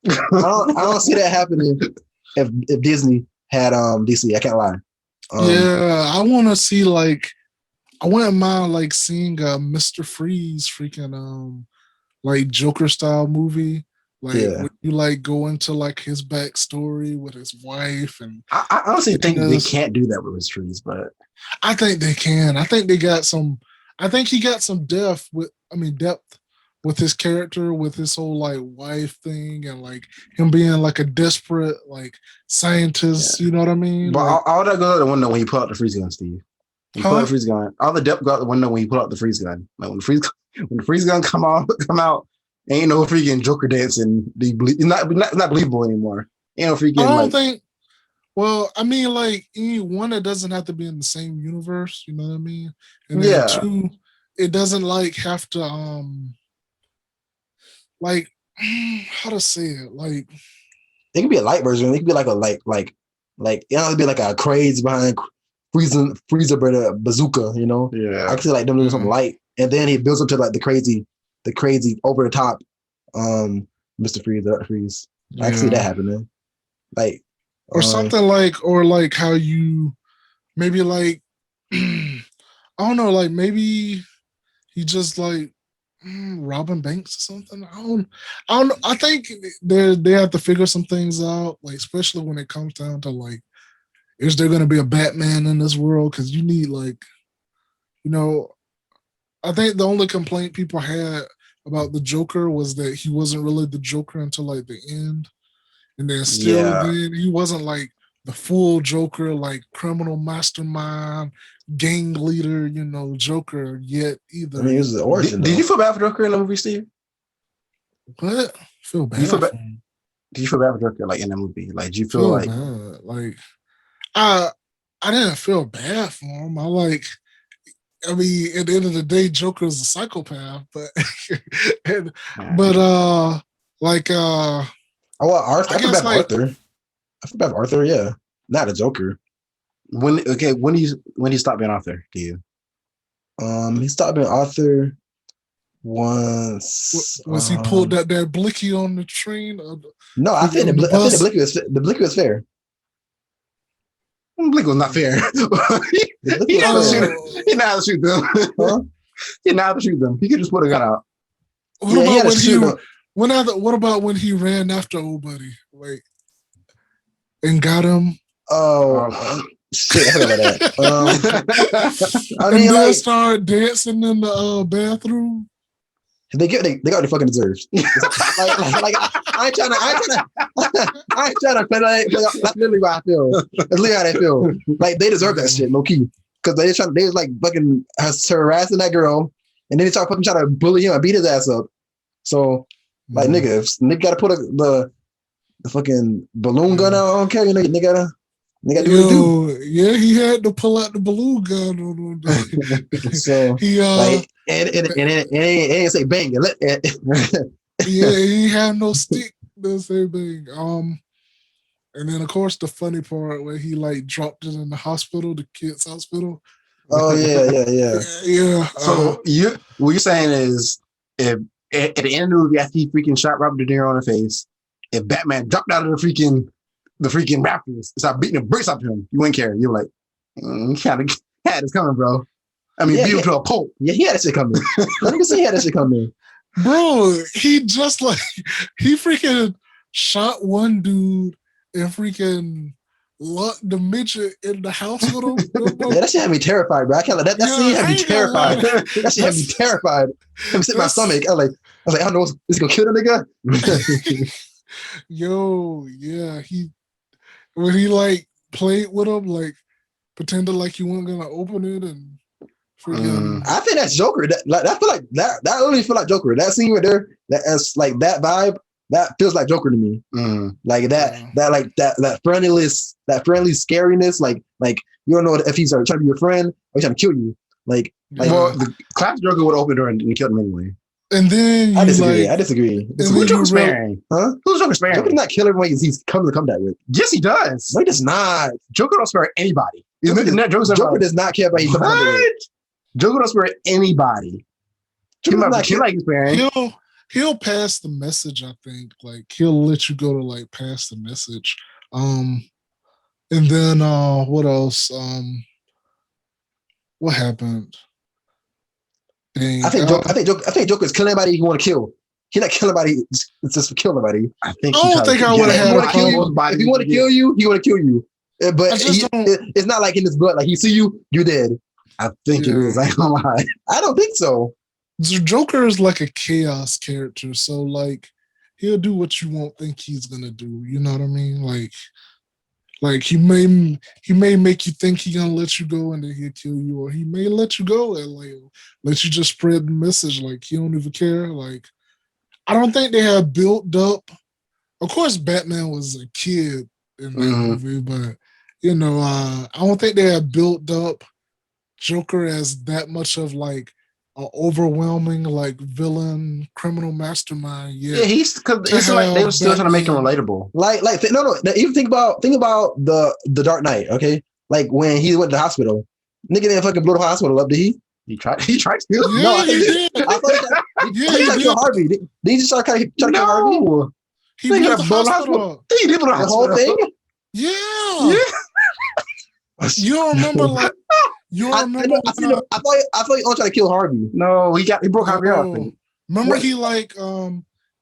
I don't see that happening if Disney had DC. I can't lie. I want to see like I wouldn't mind like seeing a Mr. Freeze freaking like Joker style movie Like when you like go into like his backstory with his wife and I honestly think they can't do that with mysteries, but I think they can. I think they got some. I think he got some depth with his character, with his whole like wife thing, and like him being like a desperate like scientist. You know what I mean? But like, all that goes out the window when you pull out the freeze gun, Steve. You pull out the freeze gun. All the depth go out the window when you pull out the freeze gun. Like when the freeze gun come out, ain't no freaking Joker dancing. It's not believable anymore. Ain't no freaking. I don't think. Well, I mean, like one, it doesn't have to be in the same universe. You know what I mean? And then two, it doesn't like have to like how to say it. Like it could be a light version. It could be like a like it don't be like a craze behind freezer bazooka. You know? Yeah. I could see like them doing something light, and then he builds up to like the crazy over the top, Mr. Freeze. I can see that happening. Like. Or something like how you maybe like I don't know, like maybe he just like robbing banks or something. I don't know. I think they have to figure some things out, like especially when it comes down to like, is there gonna be a Batman in this world? Because you need like, you know, I think the only complaint people had about the Joker was that he wasn't really the Joker until like the end. And then still, then he wasn't like the full Joker, like criminal mastermind, gang leader, you know, Joker yet either. I mean, it was the origin. Did you feel bad for Joker in the movie, Steve? What? Feel bad. Did you feel bad for Joker like in the movie? Like, did you feel like bad. Like I didn't feel bad for him. I mean, at the end of the day, Joker is a psychopath, but Arthur. I feel bad for Arthur. I feel bad for Arthur. Yeah, not a Joker. When he stopped being Arthur? Do you? He stopped being Arthur once. Was he pulled that blicky on the train? No, I think the blicky was fair. Blicky was not fair. He know how to shoot them. Huh? He know how to shoot them. He could just put a gun out. What about when he ran after old buddy, like, and got him? Oh, shit! I forgot about that. I mean, then started dancing in the bathroom. They got what they fucking deserves. like I ain't trying to play like that's literally how I feel. That's literally how they feel. Like they deserve that shit, low key, because they was like fucking harassing that girl, and then they start fucking trying to bully him and beat his ass up. So. Like nigga, if nigga gotta put the fucking balloon gun out on Kevin, nigga gotta do what he do. Yeah, he had to pull out the balloon gun on him. So he like and it ain't say bang. Yeah, he had no stick to say bang. And then of course the funny part where he like dropped it in the hospital, the kids' hospital. Oh yeah. Yeah. So what you're saying is if at the end of the movie, after he freaking shot Robert De Niro in the face, if Batman dropped out of the freaking rafters and started beating the bricks off him, you wouldn't care. You were like, you kind of had this coming, bro. I mean, beat him to a pulp. Yeah, he had that shit coming. Let me say he had that shit coming. Bro, he freaking shot one dude and freaking locked the midget in the house with him. Yeah, that shit had me terrified, bro. I can't let that scene had me terrified. That shit had me terrified. Let me sit in my stomach. I was like, I don't know, is he gonna kill the nigga? Yo, yeah, when he like played with him, like pretended like he wasn't gonna open it and freaking. I think that's Joker. I feel like that literally feel like Joker. That scene right there, that's like that vibe. That feels like Joker to me. Like that friendly scariness. Like you don't know if he's trying to be your friend or he's trying to kill you. Well, the class Joker would open the door and kill him anyway. And then I disagree. Who's Joker sparing? Huh? Who's Joker sparing? Joker does not kill everyone he's come to combat with. Yes, he does. No, he does not. Joker don't spare anybody. Joker does not care about you. What? Joker don't spare anybody. Joker does not care like he's sparing. He'll pass the message, I think. Like he'll let you go to like pass the message. And then what else? What happened? Dang, I think Joker is killing anybody he want to kill. He not killing nobody. It's just to kill nobody. I think I don't think I would have had a problem. If he want to kill you, he want to kill you. But it's not like in his blood. Like he see you, you're dead. I think it is. I ain't gonna lie. I don't think so. The Joker is like a chaos character, so like he'll do what you won't think he's gonna do. You know what I mean? Like he may make you think he's gonna let you go and then he'll kill you, or he may let you go and like let you just spread the message. Like he don't even care. Like I don't think they have built up. Of course, Batman was a kid in that movie, but you know, I don't think they have built up Joker as that much of like an overwhelming like villain criminal mastermind. Yeah, he's because it's like they were still trying to make him relatable. No. Even think about the Dark Knight. Okay, like when he went to the hospital, nigga didn't fucking blow the hospital up, did he? He tried to. Yeah, No, he did. I thought he tried to kill Harvey. Did he just try to kill Harvey? He blew the hospital up. He did blow the whole thing. Yeah. You don't remember like. You remember? I thought he only tried to kill Harvey. No, he broke Harvey off. Remember he like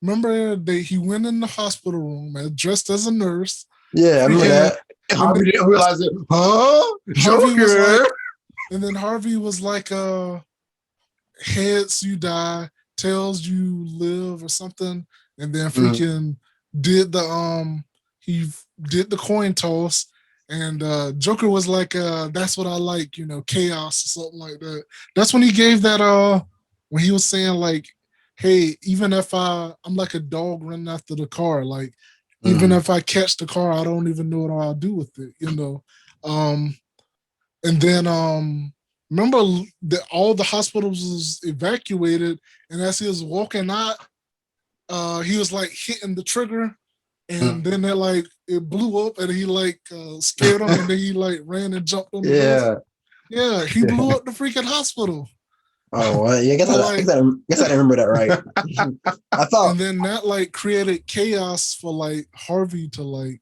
remember he went in the hospital room dressed as a nurse. Yeah, I remember that. Harvey didn't realize it. Huh? Joker. And then Harvey was like heads you die, tails you live or something. And then freaking did the coin toss. And Joker was like, that's what I like, you know, chaos or something like that. That's when he gave that, when he was saying like, hey, even if I'm like a dog running after the car, like, even if I catch the car, I don't even know what I'll do with it, you know. And then remember that all the hospitals was evacuated, and as he was walking out, he was like hitting the trigger. And then it blew up, and he scared him, and then he ran and jumped on the bus. Yeah, he blew up the freaking hospital. Oh, well, yeah, I guess I remember that right. I thought, and then that created chaos for Harvey to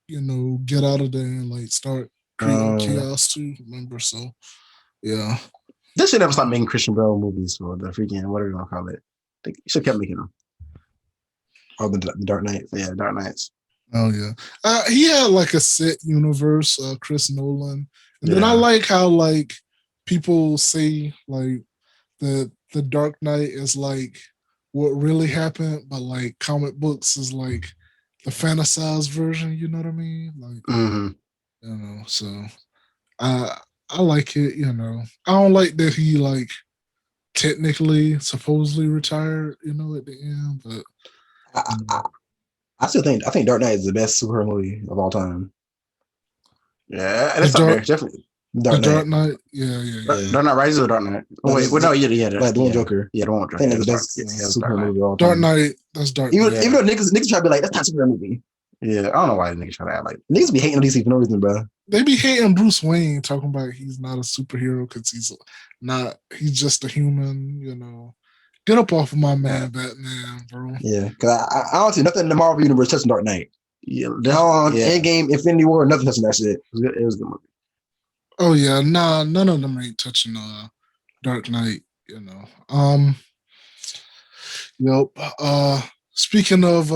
get out of there and start creating chaos too. Remember, so yeah. This should never stop making Christian Bale movies for the freaking whatever you want to call it. They should have kept making them. Oh, the Dark Knight. Yeah, Dark Knights. Oh yeah, he had a set universe, Chris Nolan, and then I like how people say that the Dark Knight is what really happened, but comic books is the fantasized version. You know what I mean? You know, so I like it. You know, I don't like that he technically supposedly retired. You know, at the end, but. I think Dark Knight is the best superhero movie of all time. Yeah, that's definitely Dark Knight. Yeah. Dark Knight Rises or Dark Knight? Oh wait, no, yeah, the one Joker. Yeah, the one Joker. I think that's the best superhero movie of all time. Dark Knight. That's Dark. Even though niggas try to be like, that's not a superhero movie. Yeah, I don't know why niggas try to act like niggas be hating on DC for no reason, bro. They be hating Bruce Wayne, talking about he's not a superhero because he's just a human, you know. Get up off of my man, Batman, bro. Yeah, because I don't see nothing in the Marvel universe touching Dark Knight. Yeah, Endgame, Infinity War, nothing touching that shit. It was a good movie. Oh yeah, nah, none of them ain't touching Dark Knight, you know. Yep. Speaking of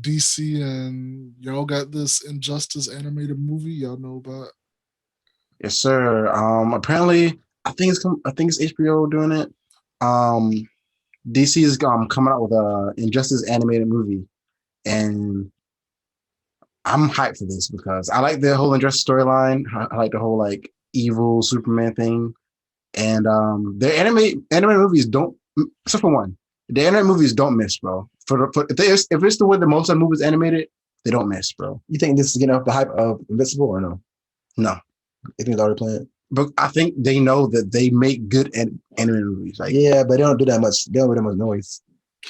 DC, and y'all got this Injustice animated movie, y'all know about? Yes, sir. Apparently, I think it's HBO doing it. DC is coming out with a Injustice animated movie, and I'm hyped for this because I like the whole Injustice storyline. I like the whole evil Superman thing, and the anime movies don't, except for one, the anime movies don't miss, bro. If it's the way the most of the movies animated, they don't miss, bro. You think this is getting off the hype of Invincible or no? No, you think it's already playing? But I think they know that they make good anime movies. Yeah, but they don't do that much. They don't do that much noise.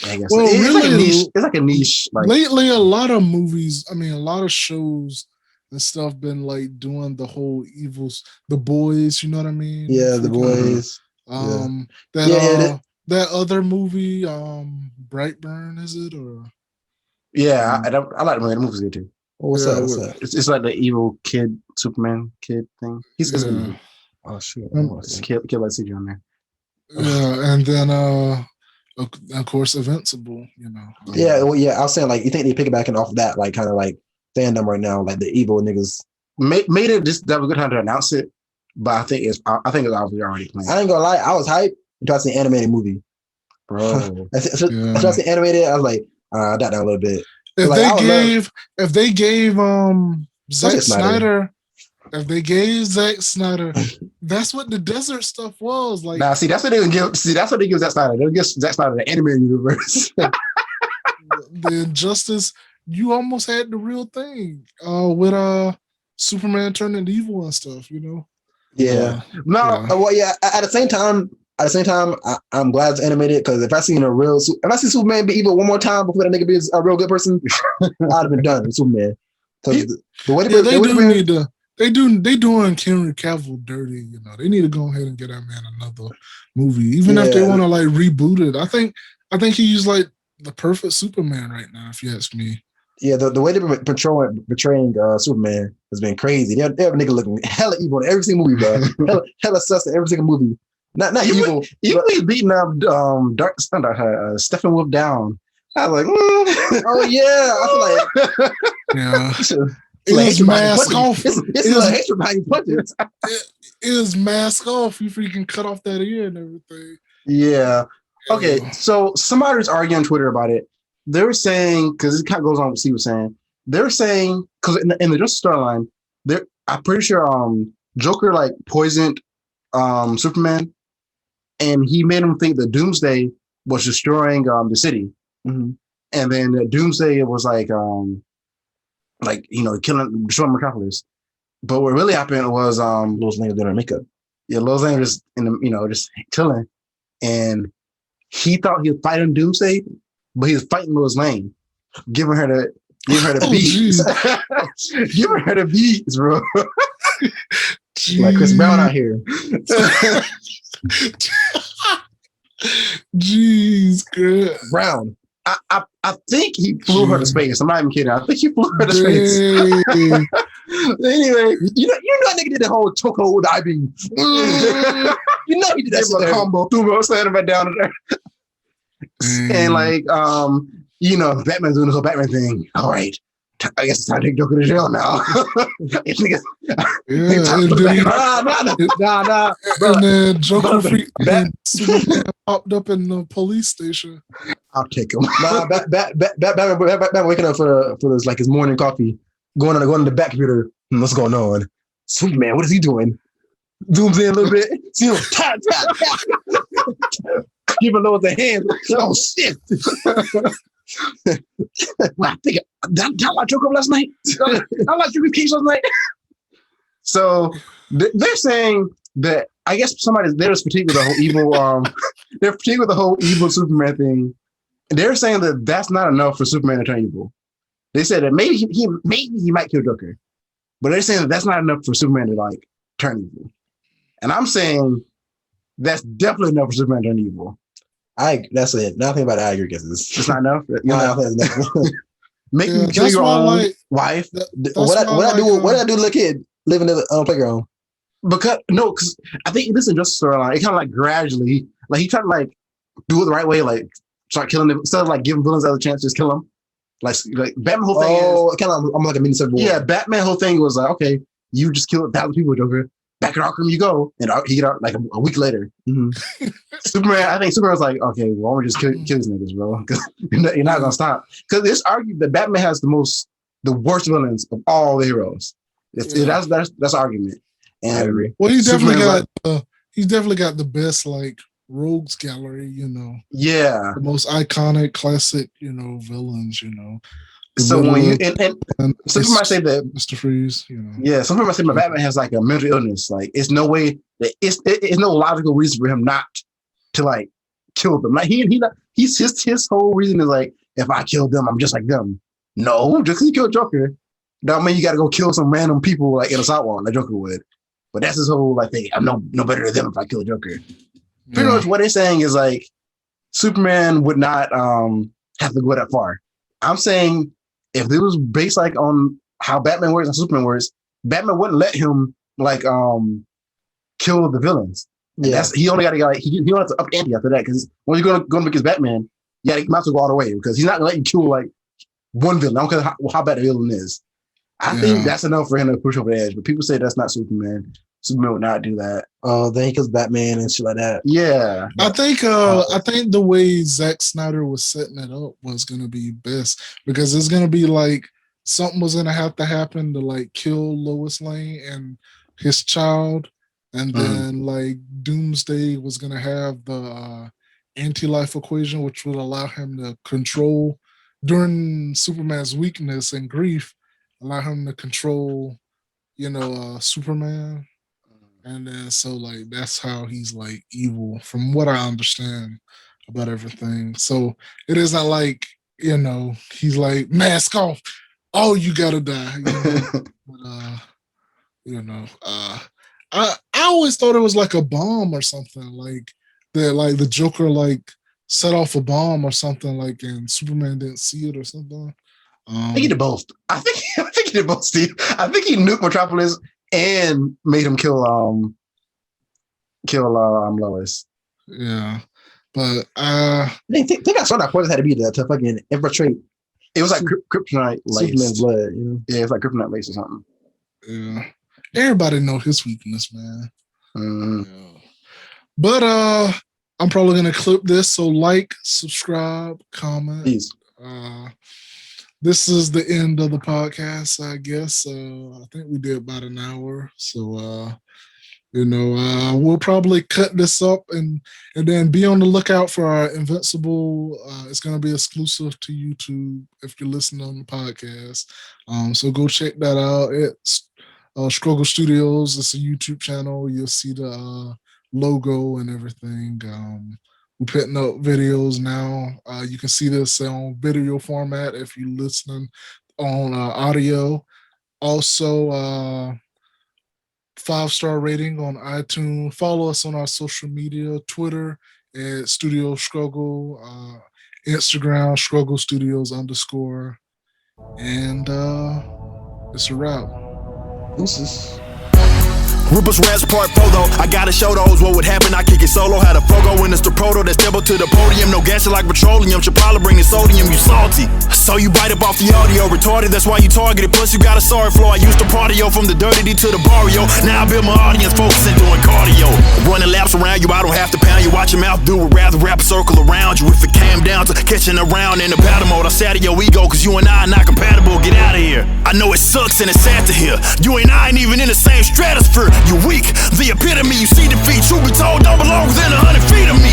I guess well, it's really, like a niche. It's like a niche. Lately, a lot of movies, a lot of shows and stuff been doing the whole evils, The Boys. You know what I mean? Yeah, The Boys. That other movie, Brightburn, is it or? Yeah, I like the movies there too. What's that? It's like the evil kid, Superman kid thing. He's oh shit! Kid like CG on there. Yeah, and then of course, Invincible. You know. Yeah, well, yeah. I was saying like you think they piggybacking off of that like kind of like fandom right now, like the evil niggas. Made it just that was a good time to announce it, but I think it's obviously already planned. I ain't gonna lie, I was hyped until I seen an animated movie, Bro. Until I seen animated, I was like, I got down a little bit. If like, they gave Zack Snyder. If they gave Zack Snyder, that's what the desert stuff was like. Nah, see, that's what they give. See, that's what they give Zack Snyder. They'll give Zack Snyder the animated universe. The Injustice, you almost had the real thing with Superman turning evil and stuff. You know. Yeah. Well, yeah. At the same time, I'm glad it's animated because if I see Superman be evil one more time before that nigga be a real good person, I'd have been done with Superman. Because the way they doing Henry Cavill dirty. You know, they need to go ahead and get that man another movie, even if they want to like reboot it. I think he's like the perfect Superman right now, if you ask me. Yeah, the way they're portraying Superman has been crazy. They have a nigga looking hella evil in every single movie, bro. hella sus in every single movie. Not evil. Even he's beating up Dark Thunder, Steppenwolf down. I was like, oh yeah. I feel like yeah. It was mask off. It's like hatred behind punches. It was mask off. You freaking cut off that ear and everything. Yeah. Okay. So somebody was arguing on Twitter about it. They were saying, because it kind of goes on what Steve was saying. They were saying, because in the Justice storyline, I'm pretty sure Joker like poisoned Superman, and he made him think that Doomsday was destroying the city, and then Doomsday was like destroying Metropolis. But what really happened was Lois Lane doing her makeup. Yeah, Lois Lane was just chilling, and he thought he was fighting Doomsday, but he was fighting Lois Lane, giving her the beats, giving her the beats, bro. Like Chris Brown out here. Jeez, good Brown. I think he flew her to space. I'm not even kidding. I think he flew her to space. Anyway, you know that nigga did the whole chokehold with the I-beam. You know he did that shit. Combo, threw standing right down there. And like, Batman's doing this whole Batman thing. All right, I guess it's time to take Joker to jail now. Nah. And then Joker Superman popped up in the police station. I'll take him. Nah, Batman waking up for this like his morning coffee, going on the back computer. What's going on? Superman, what is he doing? Zooms in a little bit. See him tap. Giving Lois a hand. Oh shit. Well, I think I like Joker last night. I like Joker Cage last night. So they're saying that I guess they're just fatigued with the whole evil. They're fatigued with the whole evil Superman thing. And they're saying that that's not enough for Superman to turn evil. They said that maybe he might kill Joker, but they're saying that that's not enough for Superman to like turn evil. And I'm saying that's definitely enough for Superman to turn evil. That's it. Nothing about it. I agree because it's not enough. Make me kill your own wife. What I do? What I do? Little kid living in the playground. Because I think this is just storyline. It kind of like gradually, like he tried to like do it the right way, like start killing them instead of like giving villains other chance, just kill them. Like Batman whole thing. Oh, kind of. I'm like a mini civil war. Yeah, Batman whole thing was like, okay, you just killed 1,000 people, Joker. Back at Arkham you go, and he got out like a week later. Mm-hmm. I think Superman was like, okay, well, I'm gonna just kill these niggas, bro, because you're not gonna stop. Because it's argued that Batman has the worst villains of all the heroes. That's argument. And I agree. Well, he's definitely got the best like rogues gallery, Yeah, the most iconic, classic, villains, So when you and some people might say that Mr. Freeze, yeah, some people might say that Batman has like a mental illness. Like it's no way that it's no logical reason for him not to like kill them. Like his whole reason is like, if I kill them, I'm just like them. No, just because you killed Joker, don't mean you got to go kill some random people like in a sidewalk like Joker would. But that's his whole like thing. I'm no better than them if I kill Joker. Pretty much what they're saying is like Superman would not have to go that far. I'm saying if it was based like on how Batman works and Superman works, Batman wouldn't let him like kill the villains. Yeah, he only got to he only has to up ante after that because when you're gonna make his Batman, yeah, you might as well go all the way because he's not gonna let you kill like one villain. I don't care how bad the villain is. I think that's enough for him to push over the edge. But people say that's not Superman. Superman would not do that. Oh, then he kills Batman and shit like that. Yeah, I think the way Zack Snyder was setting it up was gonna be best because it's gonna be like something was gonna have to happen to like kill Lois Lane and his child, and then like Doomsday was gonna have the anti-life equation, which would allow him to control during Superman's weakness and grief, allow him to control, Superman. And then so like that's how he's like evil, from what I understand about everything. So it isn't like, he's like, mask off. Oh, you gotta die. I always thought it was like a bomb or something, like that, like the Joker like set off a bomb or something, like, and Superman didn't see it or something. I think he did both. I think he did both, Steve. I think he nuked Metropolis and made him kill Lois. Yeah, but I think that's what that poison had to be to fucking infiltrate. It was like kryptonite lace. Superman's blood, Yeah, it's like kryptonite lace or something. Yeah, everybody know his weakness, man. Mm-hmm. Yeah. But I'm probably gonna clip this. So like, subscribe, comment. Please. This is the end of the podcast, I guess. I think we did about an hour. So we'll probably cut this up and then be on the lookout for our Invincible. It's gonna be exclusive to YouTube if you're listening on the podcast. So go check that out. It's Struggle Studios. It's a YouTube channel. You'll see the logo and everything. We're putting up videos now. You can see this on video format if you're listening on audio. Also, 5-star rating on iTunes. Follow us on our social media, Twitter at Studio Struggle, Instagram Struggle Studios _. And it's a wrap. Deuces. Rupert Rats Part 4 though, I gotta show those what would happen. I kick it solo, had a fogo when it's the proto that step up to the podium. No gas like petroleum, should probably bring the sodium, you salty. So you bite up off the audio, retarded, that's why you targeted. Plus you got a sorry flow, I used to partyo from the dirty D to the barrio. Now I build my audience, focusing doing cardio. Running laps around you, I don't have to pound you. Watch your mouth do it, rather wrap a circle around you. If it came down to catching around in the battle mode, I sat your ego, cause you and I are not compatible, get out of here. I know it sucks and it's sad to hear. You and I ain't even in the same stratosphere. You weak, the epitome, you see defeat. Truth be told, don't belong within 100 feet of me.